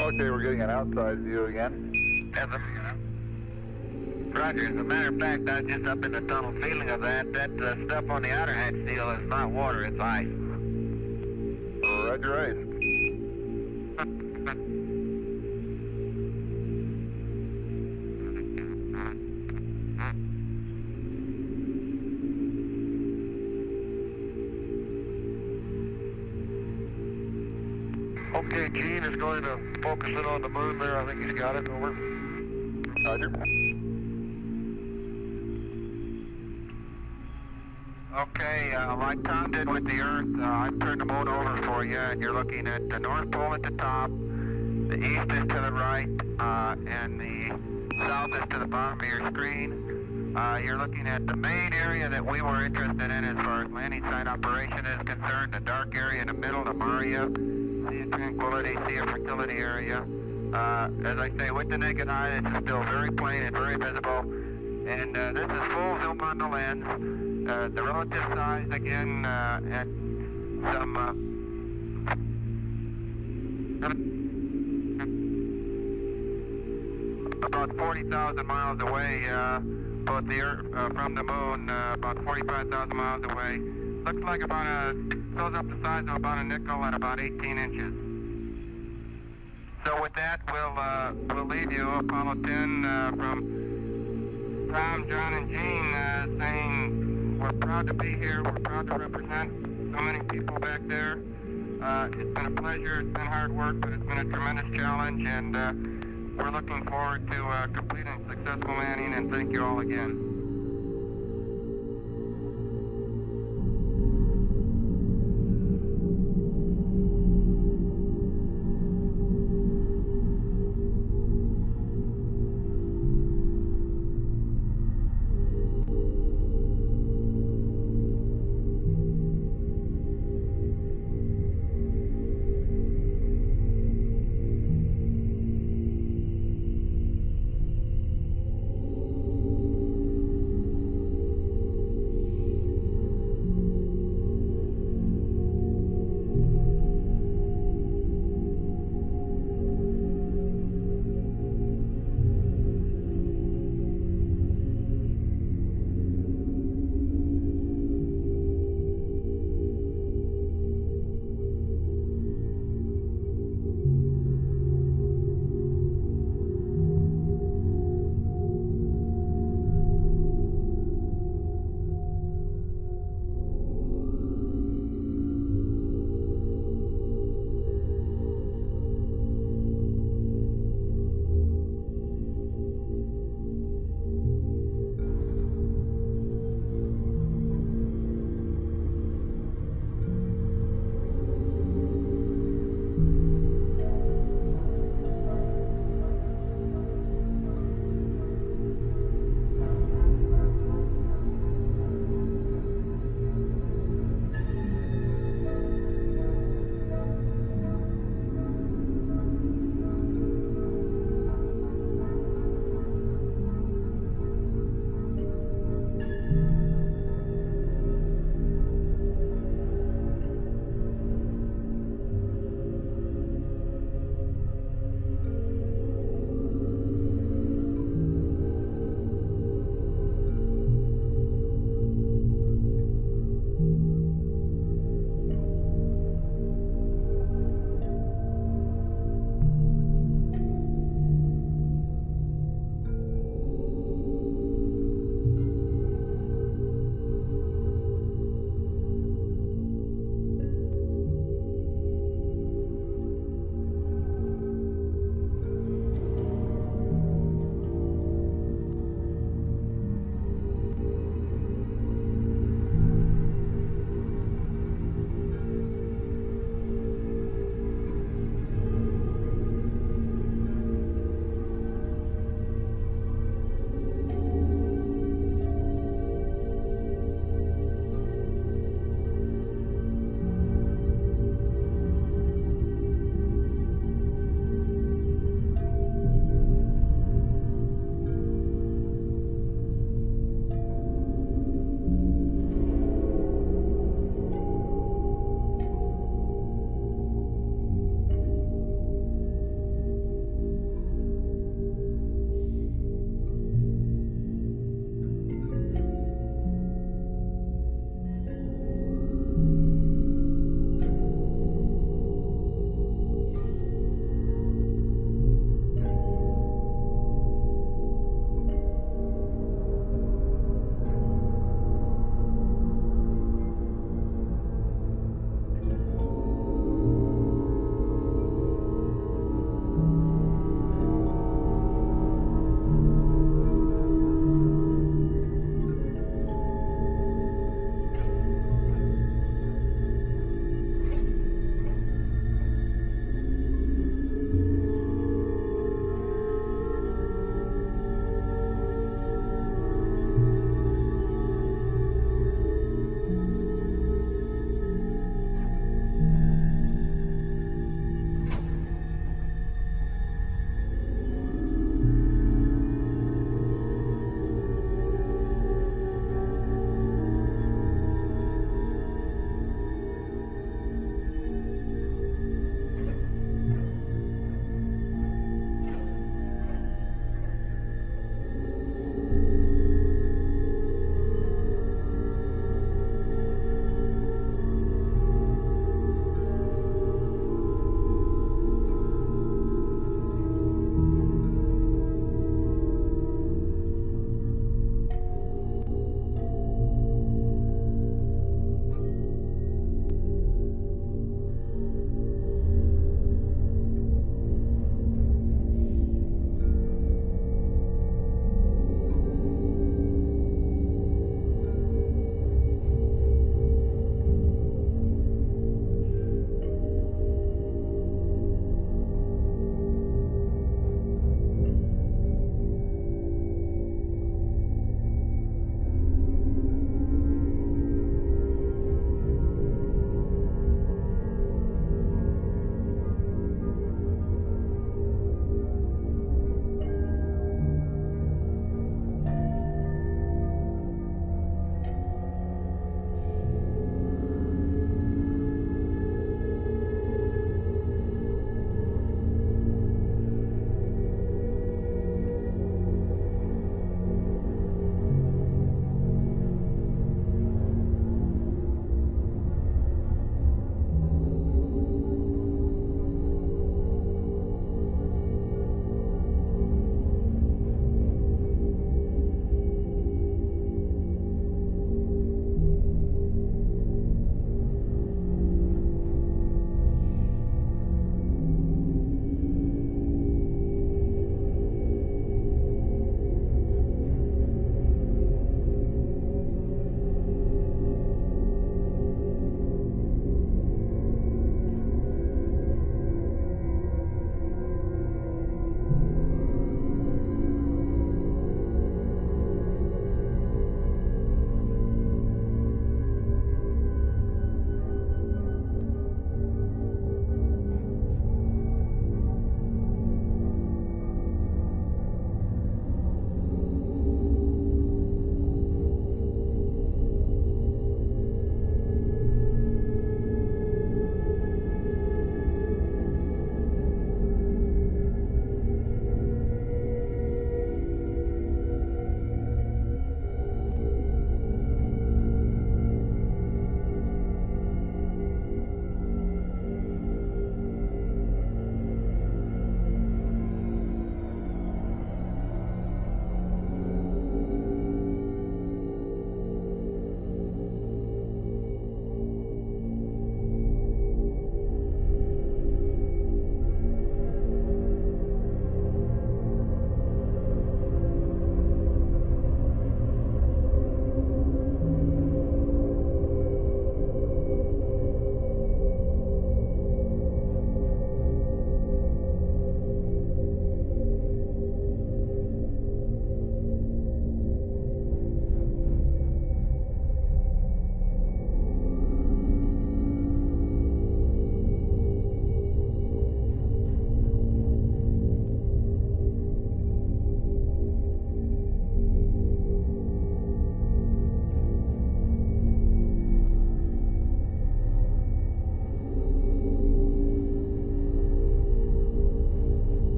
Okay, we're getting an outside view again. Roger. As a matter of fact, I was just up in the tunnel feeling of that. That stuff on the outer hatch seal is not water, it's ice. Roger, ice. Okay, Gene is going to focus in on the moon there. I think he's got it. Over. Roger. Okay, like Tom did with the Earth, I've turned the moon over for you, and you're looking at the North Pole at the top, the East is to the right, and the South is to the bottom of your screen. You're looking at the main area that we were interested in as far as landing site operation is concerned, the dark area in the middle, the Maria, Sea of Tranquility, Sea of Fertility area. As I say, with the naked eye, it's still very plain and very visible. And this is full zoom on the lens. The relative size, again, at some about 40,000 miles away, both the Earth, from the moon, about 45,000 miles away. Looks like fills up the size of about a nickel at about 18 inches. So with that, we'll leave you Apollo 10 from Tom, John, and Gene saying we're proud to be here. We're proud to represent so many people back there. It's been a pleasure. It's been hard work, but it's been a tremendous challenge, and we're looking forward to completing a successful landing, and thank you all again.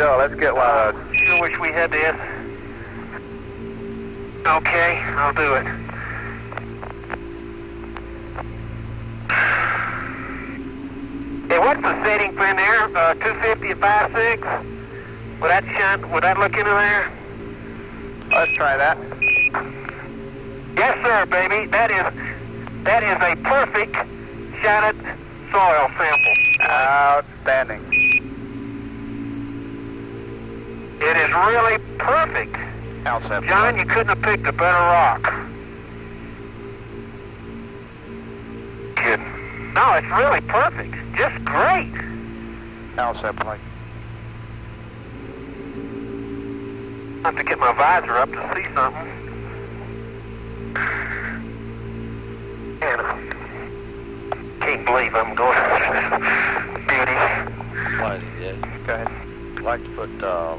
show. Let's get one. Sure wish we had this. Okay, I'll do it. Hey, what's the setting pin there? 250 at 5.6? Would that look into there? Let's try that. Yes, sir, baby. That is a perfect shotted soil sample. Outstanding. It is really perfect. John, you couldn't have picked a better rock. Kidding. No, it's really perfect. Just great. Alcephalite. I have to get my visor up to see something. And I can't believe I'm going through this beauty. Whitey, yeah. Go ahead. I'd like to put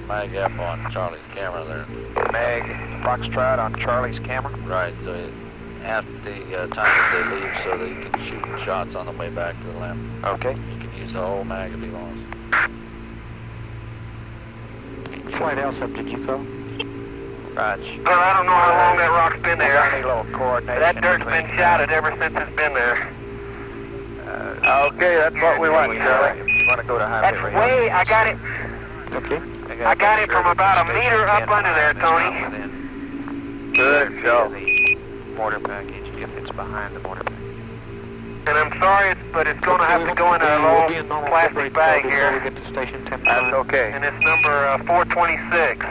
mag up on Charlie's camera there. Mag Foxtrot on Charlie's camera. Right, so at the time that they leave so that he can shoot shots on the way back to the limb. Okay. You can use the whole mag if he wants. Flight Alcep, did you go? Right. Well, I don't know how long that rock's been there. Any little coordination. That dirt's been shotted ever since it's been there. Okay, that's what we want, Charlie. If you want to go to high That's bit rate. way, I got it. Okay. I got it from about a meter up under there, Tony. Good show. The mortar package, if it's behind the mortar package. And I'm sorry, but it's going to have to go in a little plastic bag here. We get to station 10. That's okay. And it's number 426.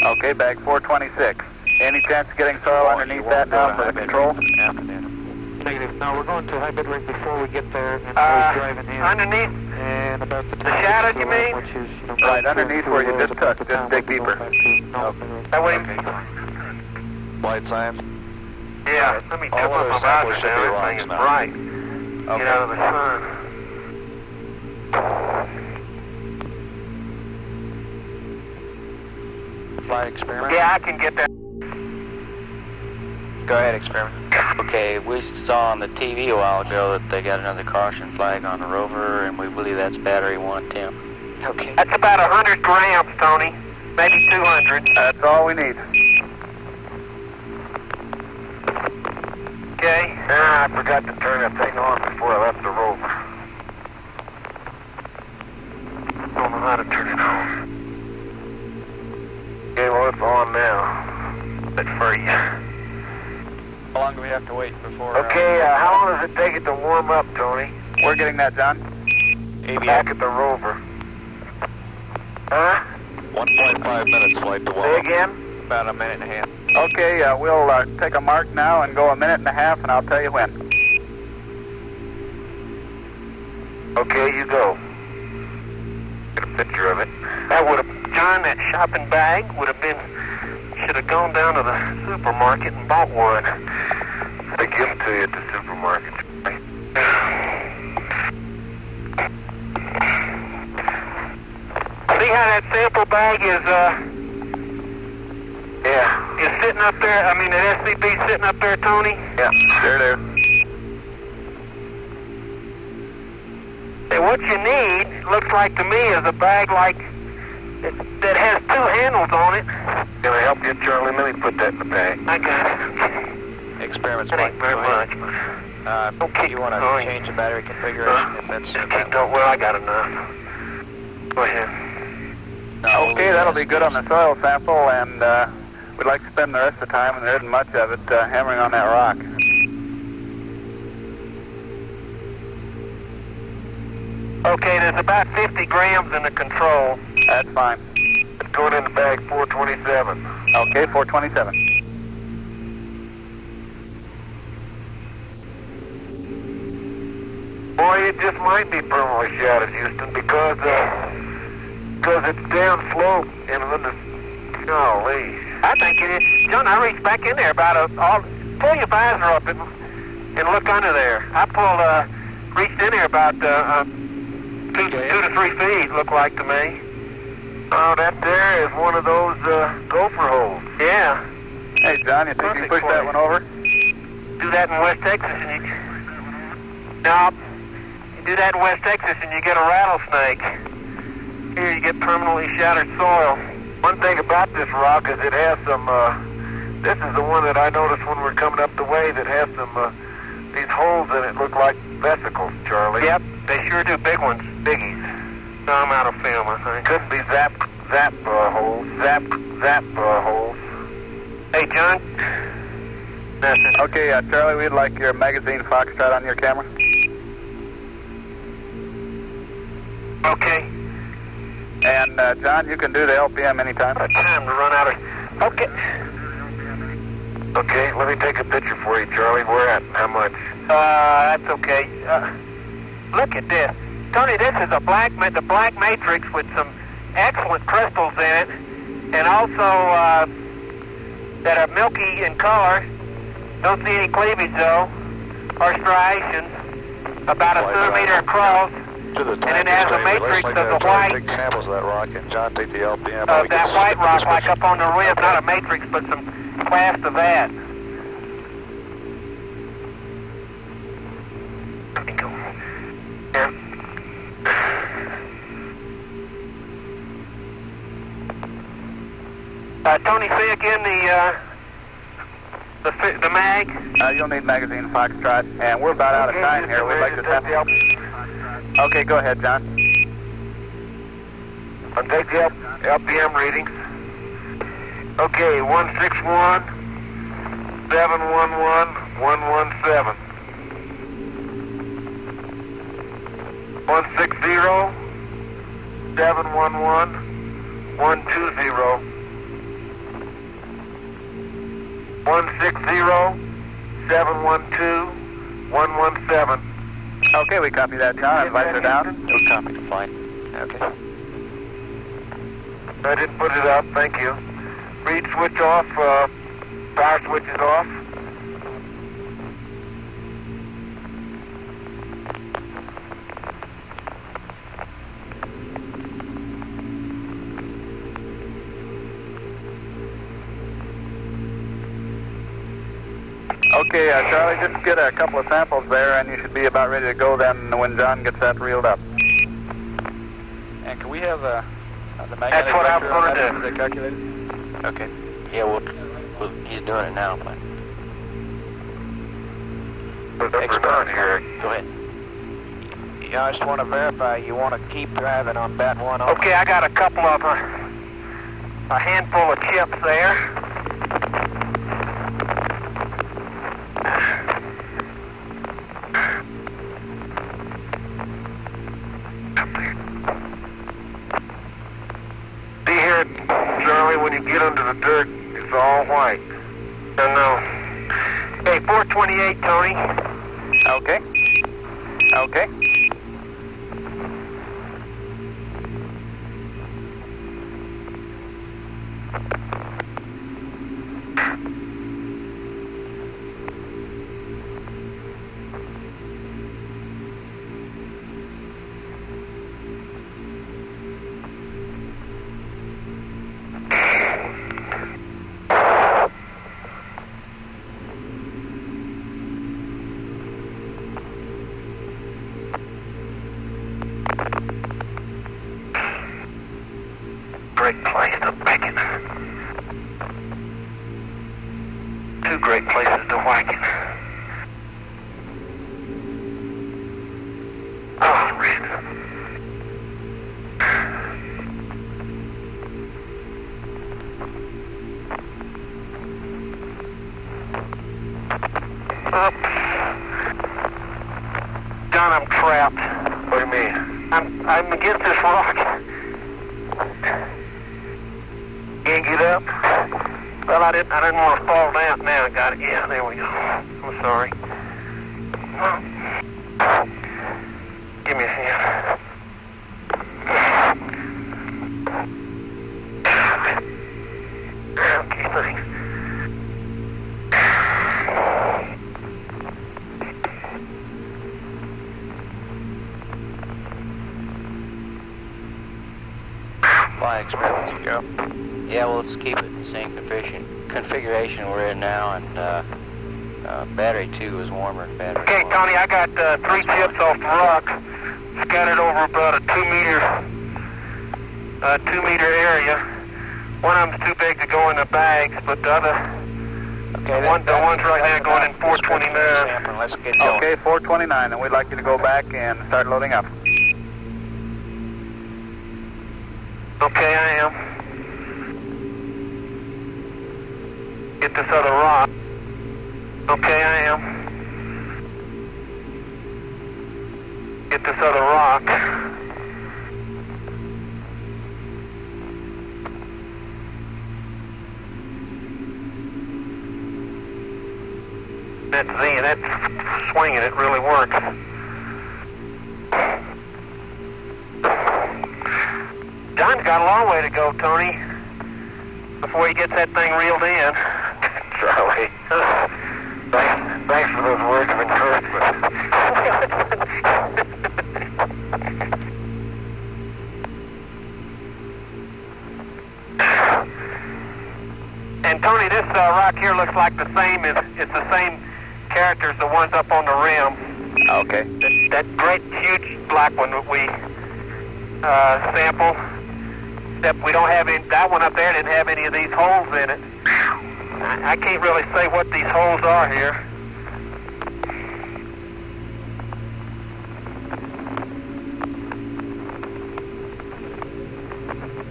Okay, bag 426. Any chance of getting soil underneath that now for the control? Negative. No, we're going to high bit rate before we get there, and we're driving in. Underneath And about the shadowed, you mean? which is, you know, Right, underneath where you just touched, just dig deeper. That way. Flight science. Yeah, let me tip up my visor down. This thing is bright. Get out of the sun. Flight experiment. Yeah, I can get that. Go ahead, experiment. Okay, we saw on the TV a while ago that they got another caution flag on the rover, and we believe that's battery 110. Okay. That's about 100 grams, Tony. Maybe 200. That's all we need. Okay. I forgot to turn that thing on before I left the rover. Don't know how to turn it on. Okay, well, it's on now. It's free. How long do we have to wait before... Okay, how long does it take it to warm up, Tony? We're getting that done. Back at the rover. Huh? 1.5 minutes flight to Say again? About a minute and a half. Okay, we'll take a mark now and go a minute and a half, and I'll tell you when. Okay, you go. Get a picture of it. That would have, John, that shopping bag would have been, should have gone down to the supermarket and bought one. They give them to you at the supermarket. See how that sample bag is, is sitting up there? I mean, the SCB sitting up there, Tony? Yeah, there it is. And what you need, looks like to me, is a bag like, that has two handles on it. Can I help you, Charlie? Let me put that in the bag. I got it. Experiments That ain't very much. Don't keep you want to going. change the battery configuration if that's... Well, I got enough. Go ahead. Okay, that'll be good on the soil sample, and we'd like to spend the rest of the time, and there isn't much of it, hammering on that rock. Okay, there's about 50 grams in the control. That's fine. It's going in the bag 427. Okay, 427. Boy, it just might be permanently shotted, Houston, because it's downslope and when the... Golly. I think it is. John, I reached back in there pull your visor up and look under there. I reached in there about 2 to 3 feet, looked like to me. Oh, that there is one of those gopher holes. Yeah. Hey, John, you think you can push that one over? Do that in West Texas and you do that in West Texas and you get a rattlesnake. Here you get permanently shattered soil. One thing about this rock is it has some, this is the one that I noticed when we're coming up the way that has some, these holes in it look like vesicles, Charlie. Yep, they sure do, big ones, biggies. No, I'm out of film, I think. Couldn't be zap holes. Hey, John? Nothing. Okay, Charlie, we'd like your magazine Foxtrot on your camera. Okay. And, John, you can do the LPM anytime. Time to run out of... Okay. Okay, let me take a picture for you, Charlie. Where at? How much? That's okay. Look at this. Tony, this is the black matrix with some excellent crystals in it, and also that are milky in color. Don't see any cleavage though, or striations. About a centimeter across, and then it has a matrix of the white. Take samples of that rock, and John take the LPM. Of that white rock, like up on the rim, not a matrix, but some clast of that. Let me go. Yeah. Tony, say again the mag. You'll need magazine Foxtrot, and we're about out of time here. We'd like to test the Okay, go ahead, John. I'll take the LPM readings. Okay, 161, 711, 117. 160, 711, 120. 160, 712, 117. Okay, we copy that, John. Lights are down. We'll copy the flight. Okay. I didn't put it up, thank you. Read switch off, power switch is off. Okay, Charlie, just get a couple of samples there, and you should be about ready to go then when John gets that reeled up. And can we have the magnetic That's what I'm pressure on gonna that? do. Is that calculated? Okay. Yeah, he's doing it now, but We're done here. go ahead. Yeah, I just want to verify you want to keep driving on bat 1 over. Okay, I got a couple of, a handful of chips there. See here, Charlie, when you get under the dirt, it's all white. I know. Hey, 428, Tony. Okay. Okay. Great place to pick it. Two great places to whack it. Oh, red. Up. John, I'm trapped. What do you mean? I'm against this rock. Can't get up? Well, I didn't want to fall down. Now I got it. Yeah, there we go. I'm sorry. Give me a hand. Okay, thanks. Flying experiments, Joe. Yeah, well, let's keep it in the same configuration we're in now, and battery 2 is warmer than battery 1. Okay, Tony, I got 3 chips off the rock, scattered over about a 2 meter 2 meter area. One of them's too big to go in the bags, but the other, the one's right now going in 429. Let's get going. Okay, 429, and we'd like you to go back and start loading up. Okay, I am. Get this other rock. Okay, I am. Get this other rock. That's swinging, it really works. John's got a long way to go, Tony, before he gets that thing reeled in. Charlie, thanks for those words of encouragement. And Tony, this rock here looks like the same. It's the same character as the ones up on the rim. Okay. That great, huge black one that we sampled. Except we don't have any. That one up there didn't have any of these holes in it. I can't really say what these holes are here.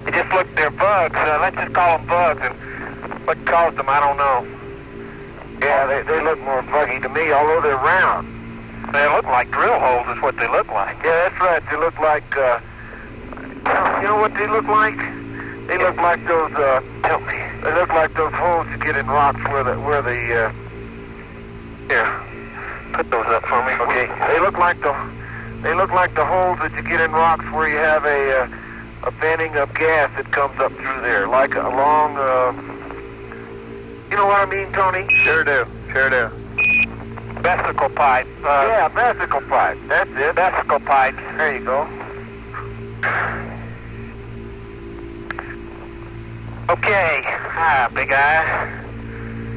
They just look, they're bugs. Let's just call them bugs. And what caused them, I don't know. Yeah, they look more buggy to me, although they're round. They look like drill holes is what they look like. Yeah, that's right. They look like, you know what they look like? They look like those, Help me. they look like those holes you get in rocks where the Here, put those up for me. okay, they look like the holes that you get in rocks where you have a venting of gas that comes up through there, like a long, you know what I mean, Tony? Sure do. Vesicle pipe. Yeah, vesicle pipe. That's it. Vesicle pipes. There you go. Okay. Hi, big eye.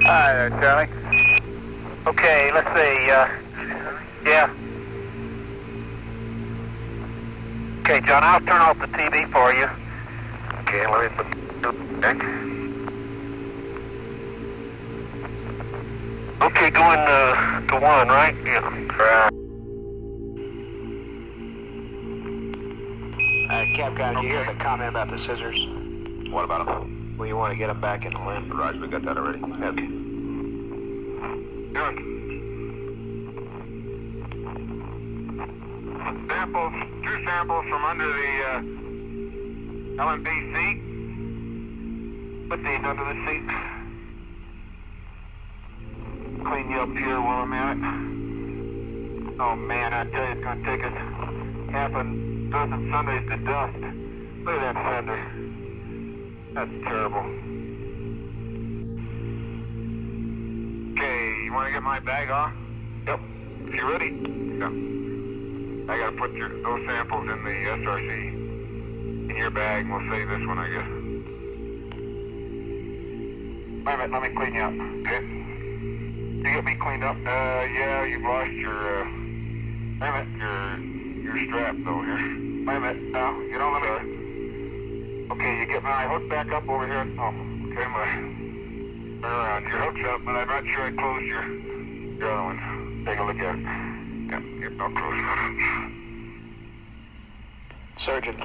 Hi there, Charlie. Okay, let's see. Yeah. Okay, John, I'll turn off the TV for you. Okay, let me put back. Okay, going to 1, right? Yeah. Capcom, did you hear the comment about the scissors? What about them? Well, you want to get them back in the limb. Roger, we got that already. Okay. Two samples from under the LMP seat. Put these under the seat. Clean you up here while I'm at it. Oh man, I tell you, it's going to take us half a dozen Sundays to dust. Look at that fender. That's terrible. Okay, you want to get my bag off? Yep. If you're ready? Yep. I got to put those samples in the SRC in your bag, and we'll save this one, I guess. Wait a minute, let me clean you up. Okay. You get me cleaned up? Yeah, you've lost your, wait a minute, your strap, though, here. Wait a minute, now, you don't let me... Okay, you get my hook back up over here. Oh, okay, your hook's up, but I'm not sure I closed your other one. Take a look at it. Yep, I'll close it. Surgeon.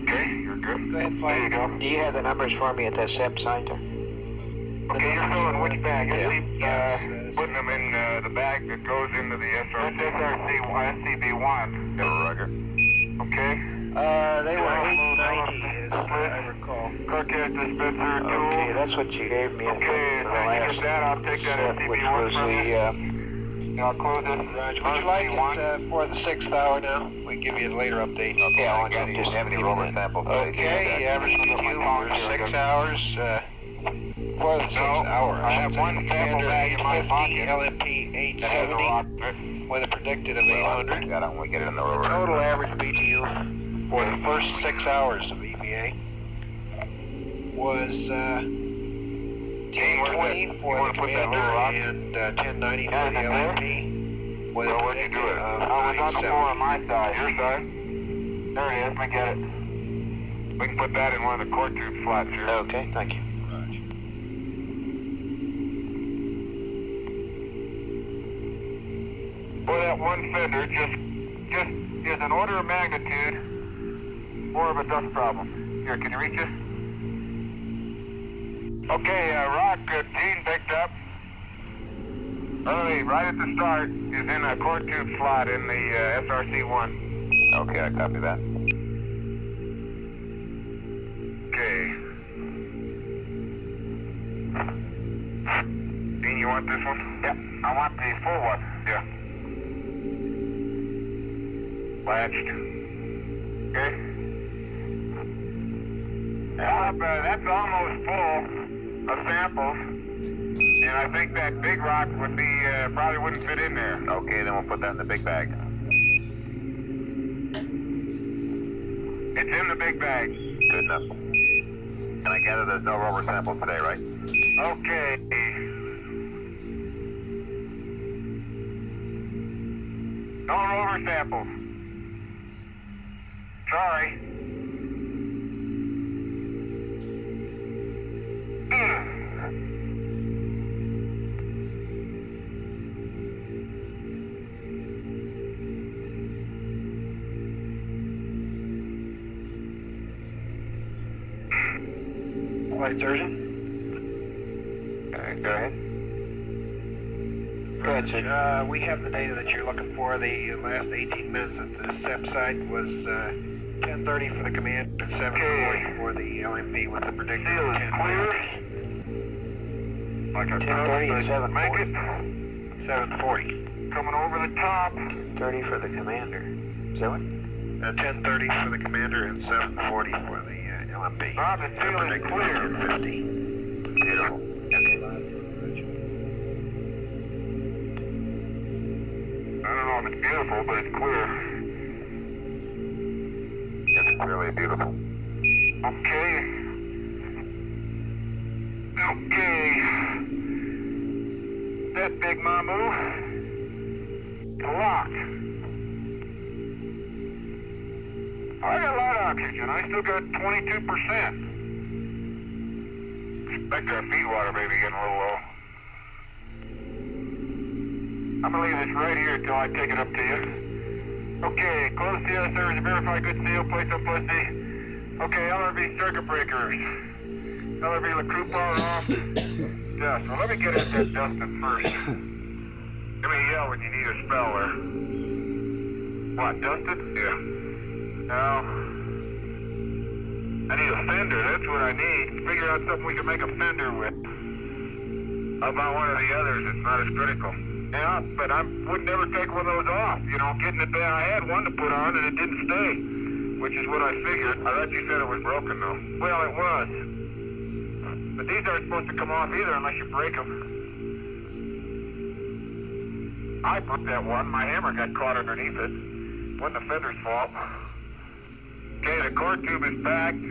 Okay, you're good. Go ahead, fly. There you go. Do you have the numbers for me at that SEP center? Okay, you're filling which bag? Putting them in the bag that goes into the SRC. That's SCB1. Yeah, Roger. Okay. They were 890, as I recall. Carcass dispenser, tool. Okay, that's what you gave me. Okay, the so you last get that, I'll take that step, SCB1 which was from you. I'll close it. Roger. Would you like it for the 6th hour now? We can give you a later update. Okay, I want you just have any roller samples. Okay, average BTU for 6 hours. For the 6th hour. I have one sample bag in my pocket. LMP 870 with a predicted of 800. We get it in the roller. Total average BTU for the first 6 hours of EVA was 1020 for the commander and 1090 for the LMP with a predicted of 97. On my side, your side. There it is, let me get it. We can put that in one of the core tube slots here. Okay, thank you. Boy, that one fender just is an order of magnitude more of a dust problem. Here, can you reach it? Okay, rock Gene picked up. Early, right at the start, is in a core tube slot in the SRC-1. Okay, I copy that. Okay. Dean, you want this one? Yep, I want the full one. Yeah. Latched. Okay. That's almost full of samples. And I think that big rock would be, probably wouldn't fit in there. Okay, then we'll put that in the big bag. It's in the big bag. Good enough. And I gather there's no rover samples today, right? Okay. No rover samples. Sorry. Lights urgent. Okay, go ahead. Go ahead, sir. We have the data that you're looking for. The last 18 minutes at the SEP site was 10:30 for the command and 7:40 for the LMP with the predicted 10:30. Like a 10:30 and 7:40. Make it. 7:40. Coming over the top. 30 for the commander. Is that what? 10:30 for the commander and 7:40 for the LMP. Bob, the seal is clear. 10:50. Beautiful. I don't know if it's beautiful, but it's clear. It's clearly beautiful. Okay. Okay. That big mamu. Locked. I got a lot of oxygen. I still got 22%. Expect our feed water maybe getting a little low. I'm gonna leave this right here until I take it up to you. Okay, close seal service, verify good seal, place up plus D. Okay, LRV circuit breakers. LRV LeCroux power off. Dust. Well, let me get at that Dustin first. Give me a yell when you need a spell there. What, Dustin? Yeah. No. I need a fender, that's what I need. Figure out something we can make a fender with. How about one of the others? It's not as critical. Yeah, but I would never take one of those off. You know, getting it there, I had one to put on and it didn't stay. Which is what I figured. I thought you said it was broken though. Well, it was. But these aren't supposed to come off either unless you break them. I broke that one. My hammer got caught underneath it. Wasn't the fender's fault. Okay, the core tube is packed.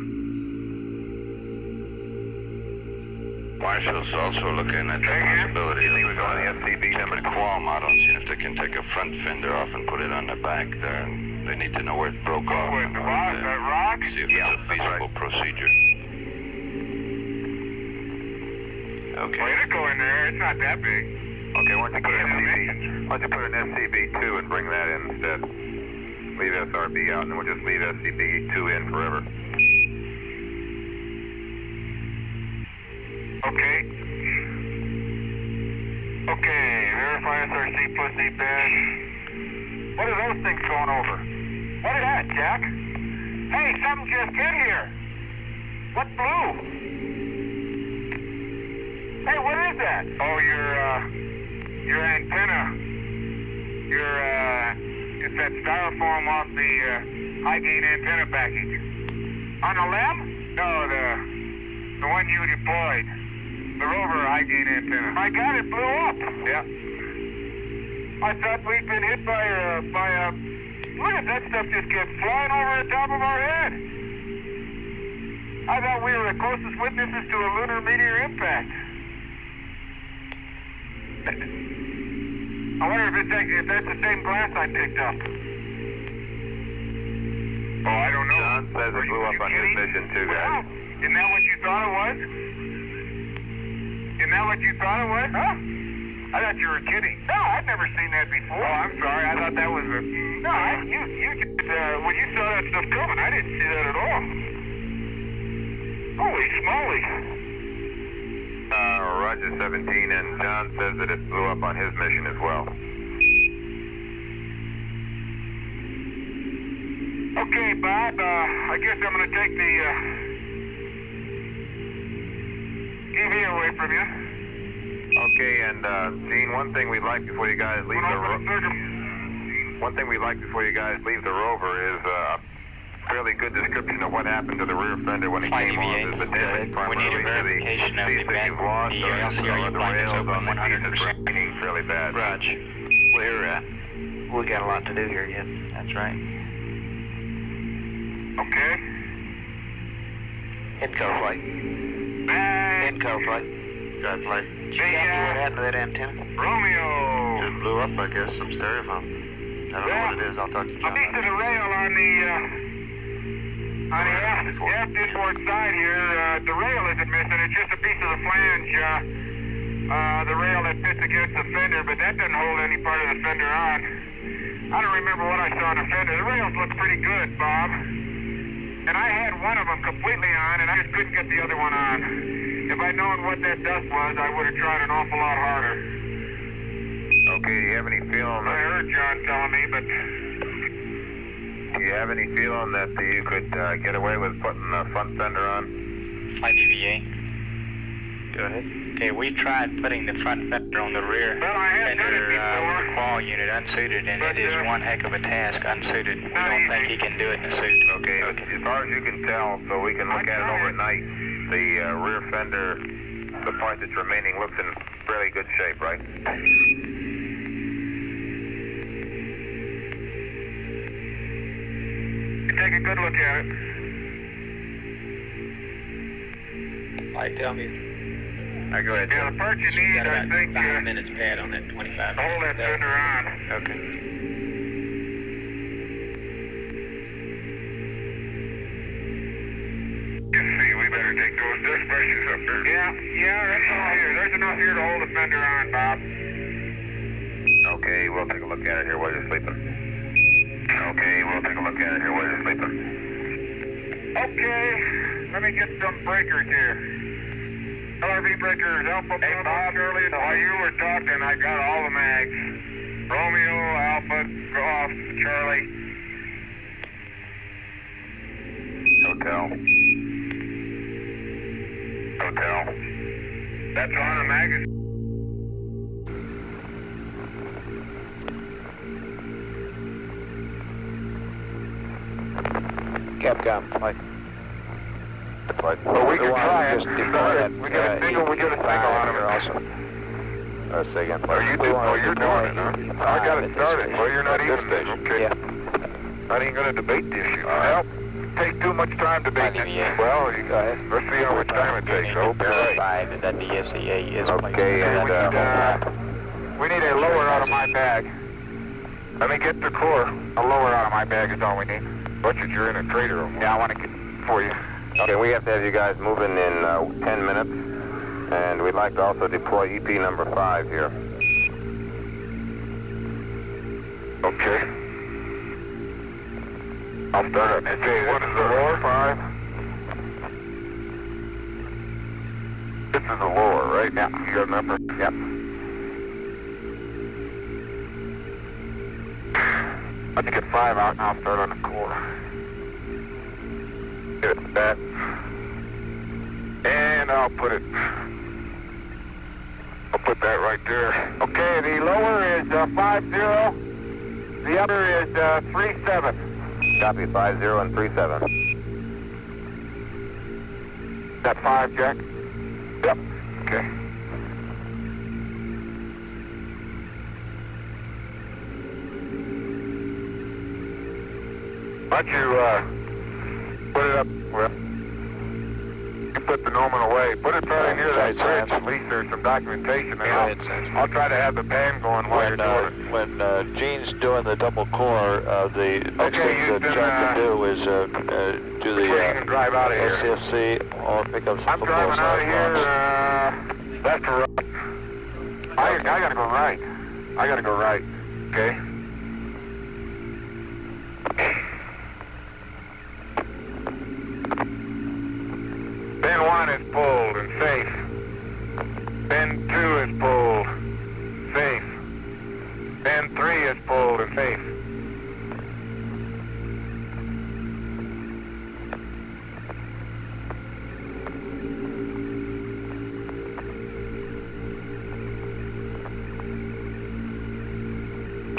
Marshall's also looking at the possibility of the SCB number claw model, seeing if they can take a front fender off and put it on the back there. They need to know where it broke off. With the rock? See if it's a feasible procedure. Okay. Well, it'll go in there. It's not that big. Okay, why don't you put an SCB2 and bring that in instead. Leave SRB out, and then we'll just leave SCB2 in forever. Okay. Okay, verify SRC plus D badge. What are those things going over? What is that, Jack? Hey, something just hit here. What blew? Hey, what is that? Oh, your antenna. It's that styrofoam off the high gain antenna package. On the limb? No, the one you deployed. The rover high gain antenna. My God, it blew up. Yeah. I thought we'd been hit by a look at that stuff just kept flying over the top of our head. I thought we were the closest witnesses to a lunar meteor impact. I wonder if that's the same glass I picked up. Oh, I don't know. John says says it blew up on his mission too, guys. Isn't that what you thought it was? Isn't that what you thought it was? Huh? I thought you were kidding. No, I've never seen that before. Oh, I'm sorry. I thought that was a... No, you just, when you saw that stuff coming, I didn't see that at all. Holy smoly. Roger 17, and John says that it blew up on his mission as well. Okay, Bob, I guess I'm going to take the TV away from you. Okay, and Gene, one thing we'd like before you guys leave the rover is a fairly good description of what happened to the rear fender when it came on. The damage primarily to the piece that you've lost, or the rails on the piece that's remaining fairly bad. Roger. We got a lot to do here yet. That's right. Okay. Head-co flight. Head-co flight. Got flight. What happened to that antenna? Romeo! Just blew up, I guess, some styrofoam. I don't know what it is. I'll talk to John. A piece of the rail on the aft inboard side here, the rail isn't missing. It's just a piece of the flange, the rail that fits against the fender, but that doesn't hold any part of the fender on. I don't remember what I saw on the fender. The rails look pretty good, Bob. And I had one of them completely on, and I just couldn't get the other one on. If I'd known what that dust was, I would have tried an awful lot harder. Okay, do you have any feeling that... I heard John telling me, but... Do you have any feeling that you could get away with putting the front fender on? Flight EVA. Go ahead. Okay, we tried putting the front fender on the rear fender with the qual unit unsuited, and it is one heck of a task unsuited. We don't think he can do it in a suit. Okay, as far as you can tell, so we can look at it overnight, the rear fender, the part that's remaining, looks in fairly good shape, right? Take a good look at it. Tell me. Go ahead. Yeah, the part you need, I think, 5 minutes pad on that 25. Hold that fender on. Okay. Let's see, we better take those dust brushes up there. Yeah, that's all here. There's enough here to hold the fender on, Bob. Okay, we'll take a look at it here while you're sleeping. Okay, we'll take a look at it here while you're sleeping. Okay, let me get some breakers here. LRV breakers, Alpha, hey, Bob, Charlie, while you were talking, I got all the mags. Romeo, Alpha, Golf, Charlie. Hotel. That's on the magazine. Capcom. Well, we can try it. We get a single on it also. Say again, please. You're doing it, huh? I got it started. Well, you're not even. Okay. Yeah. Not even going to debate the issue. Well, take too much time debating it. Well, you, let's see how much time it takes. I hope you're right. That the SEA is okay, and we need a lower out of my bag. Let me get the core. A lower out of my bag is all we need. Butcher, you're in a trader room. Yeah, I want to get for you. Okay, we have to have you guys moving in 10 minutes, and we'd like to also deploy EP number 5 here. Okay. I'll start up. Okay, what is the lower? 5. This is the lower, right? Yeah. You got a number? Yep. Let me get 5 out, and I'll start on the core. Get that. And I'll put that right there. Okay, the lower is 50. The other is 37. Copy, 50 and 37. That 5, Jack? Yep. Okay. Why don't you put it up? Well, you put put the Noman away. Put it very near that bridge. At least there's some documentation there. I'll try to have the pan going while you're doing it. When Gene's doing the double core, the next thing that Jack can do is do the drive out of here. SCFC or pick up some I'm driving out of here left or right. I gotta go right. I gotta go right. Okay. Pin 1 is pulled and safe. Pin 2 is pulled. Safe. Pin 3 is pulled and safe.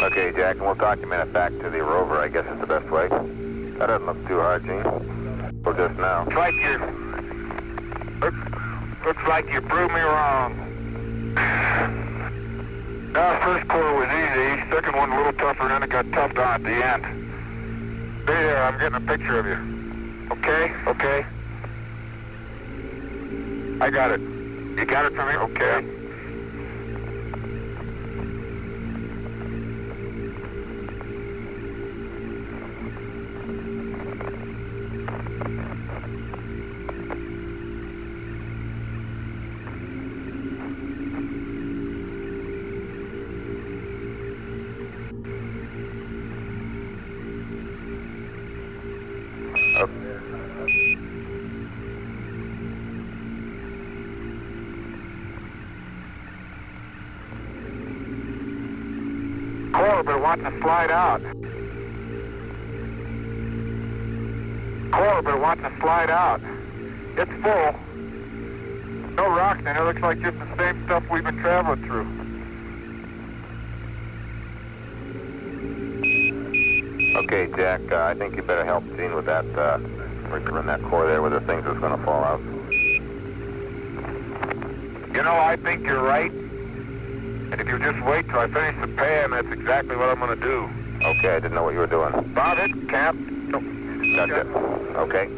Okay, Jack, and we'll document it back to the rover. I guess it's the best way. That doesn't look too hard, Gene. Or just now. Looks like you proved me wrong. First core was easy. Second one a little tougher, and then it got toughed on at the end. Stay there. I'm getting a picture of you. Okay? Okay. I got it. You got it for me? Okay. But wants to slide out. But wants to slide out. It's full. No rocks in it. It looks like just the same stuff we've been traveling through. Okay, Jack, I think you better help Gene with that, in that core there where the things that's going to fall out. You know, I think you're right. And if you just wait till I finish the pan, that's exactly what I'm going to do. Okay, I didn't know what you were doing. Bob it, Cap. Gotcha. Okay.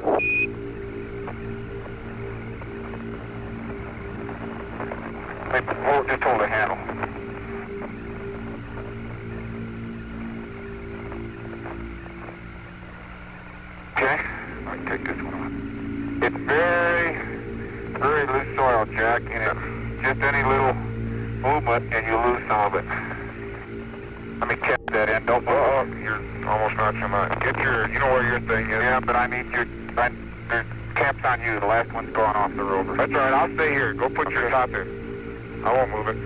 Hey, just hold the handle. Okay, I can take this one on. It's very, very loose soil, Jack, and it's just any little movement and you lose some of it. Let me catch that in. Don't move. Oh, you're almost not your mind. Get your, you know where your thing is. Yeah, but I mean, there's caps on you. The last one's going off the rover. That's all right. I'll stay here. Go put your top in. I won't move it.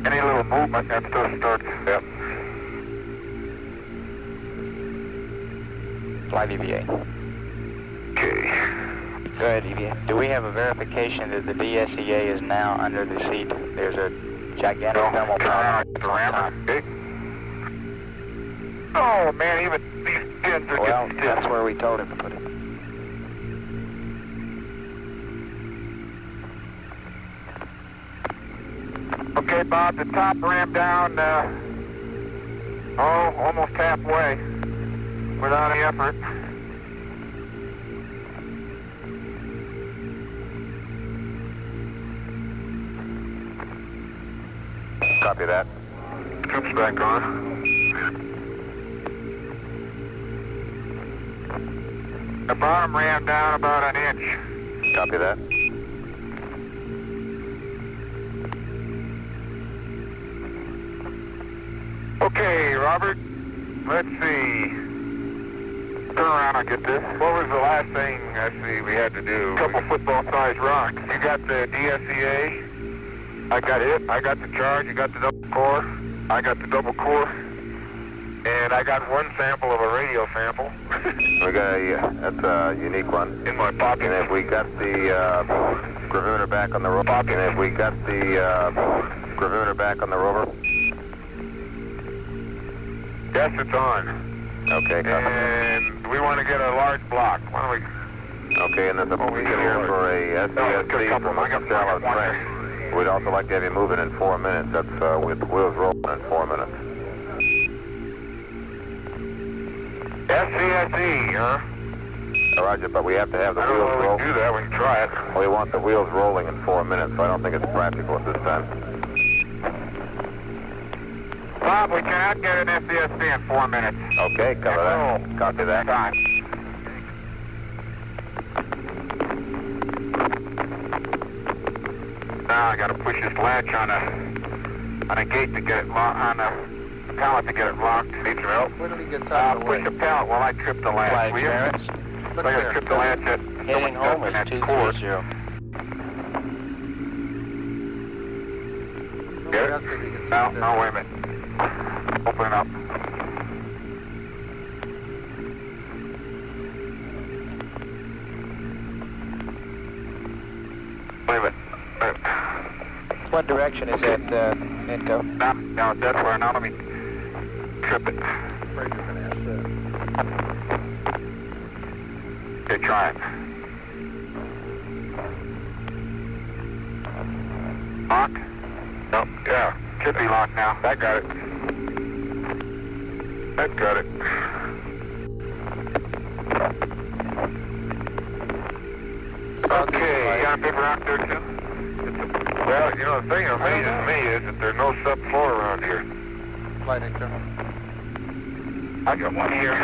Any little movement, that stuff starts. Yep. Fly DVA. Okay. Go ahead, DVA. Do we have a verification that the DSEA is now under the seat? There's a gigantic thermal power. Okay. Oh, man, even these pins are well, getting that's where we told him to put it. Okay, Bob, the top rammed down, almost halfway, without any effort. Copy that. Troops back on. The bottom ran down about an inch. Copy that. Okay, Robert, let's see. Turn around, I'll get this. What was the last thing, we had to do? A couple football-sized rocks. You got the DSEA. I got it. I got the charge. You got the double core. I got the double core. And I got one sample of a radio sample. We got that's a unique one. In my pocket. And if we got the gravimeter back on the rover. Pocket. And if we got the gravimeter back on the rover. Yes, it's on. Okay. And we want to get a large block. Why don't we? Okay, and there's a ticket here for a SCSC from a shallow trench. We'd also like to have you move it in 4 minutes. That's with the wheels rolling in 4 minutes. SCSE, huh? Roger, but we have to have the wheels roll. We can do that. We can try it. We want the wheels rolling in 4 minutes, so I don't think it's practical at this time. Bob, we cannot get an SCSC in 4 minutes. Okay, cover that. Copy that. Time. Now I got to push this latch on a gate to get it locked, on a pallet to get it locked. Need some help? Where did he get out of the way? Push the pallet while I trip the latch. Flag clearance. I got to trip the latch at Heading home is 230. Get it? No, wait a minute. Open it up. Wait a minute. What direction is that, Nico? No, that's where. Now let me trip it. Okay, try it. Lock? No, yeah. Should be locked now. That got it. That got it. Okay, you got a paper out there too? Well, you know, the thing that amazes me is that there's no subfloor around here. Flight anchor. I got one here.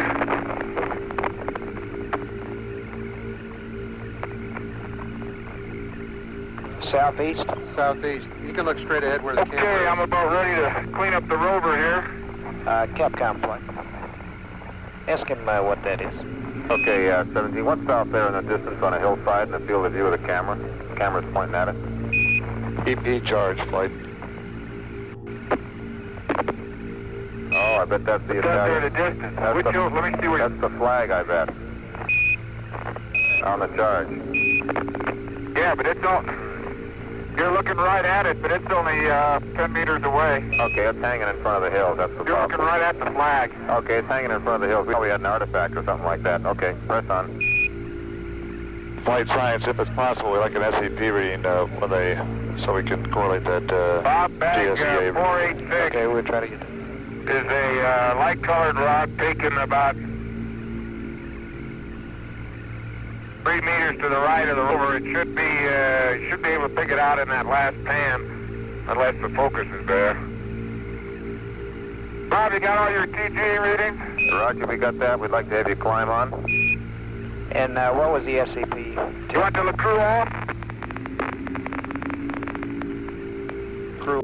Southeast? Southeast. You can look straight ahead where the camera is. Okay, I'm about ready to clean up the rover here. Capcom flight. Ask him what that is. Okay, 17, what's out there in the distance on a hillside in the field of view of the camera? The camera's pointing at it. EP charge, flight. Oh, I bet that's the It's out there in the Italian. distance. That's Which the- hills? Let me see where. That's the flag, I bet. On the charge. Yeah, but it's all. You're looking right at it, but it's only 10 meters away. Okay, it's hanging in front of the hills. That's the You're problem. looking right at the flag. Okay, it's hanging in front of the hills. We probably had an artifact or something like that. Okay, press on. Flight science, if it's possible, we like an SCP reading when they, so we can correlate that Bob Bag GSEA. 486 Okay, we're trying to get... is a light-colored rod taken about 3 meters to the right of the rover. It should be able to pick it out in that last pan, unless the focus is bad. Bob, you got all your TG readings? Roger, we got that. We'd like to have you climb on. And what was the SCP? You want the LeCrew off? Crew.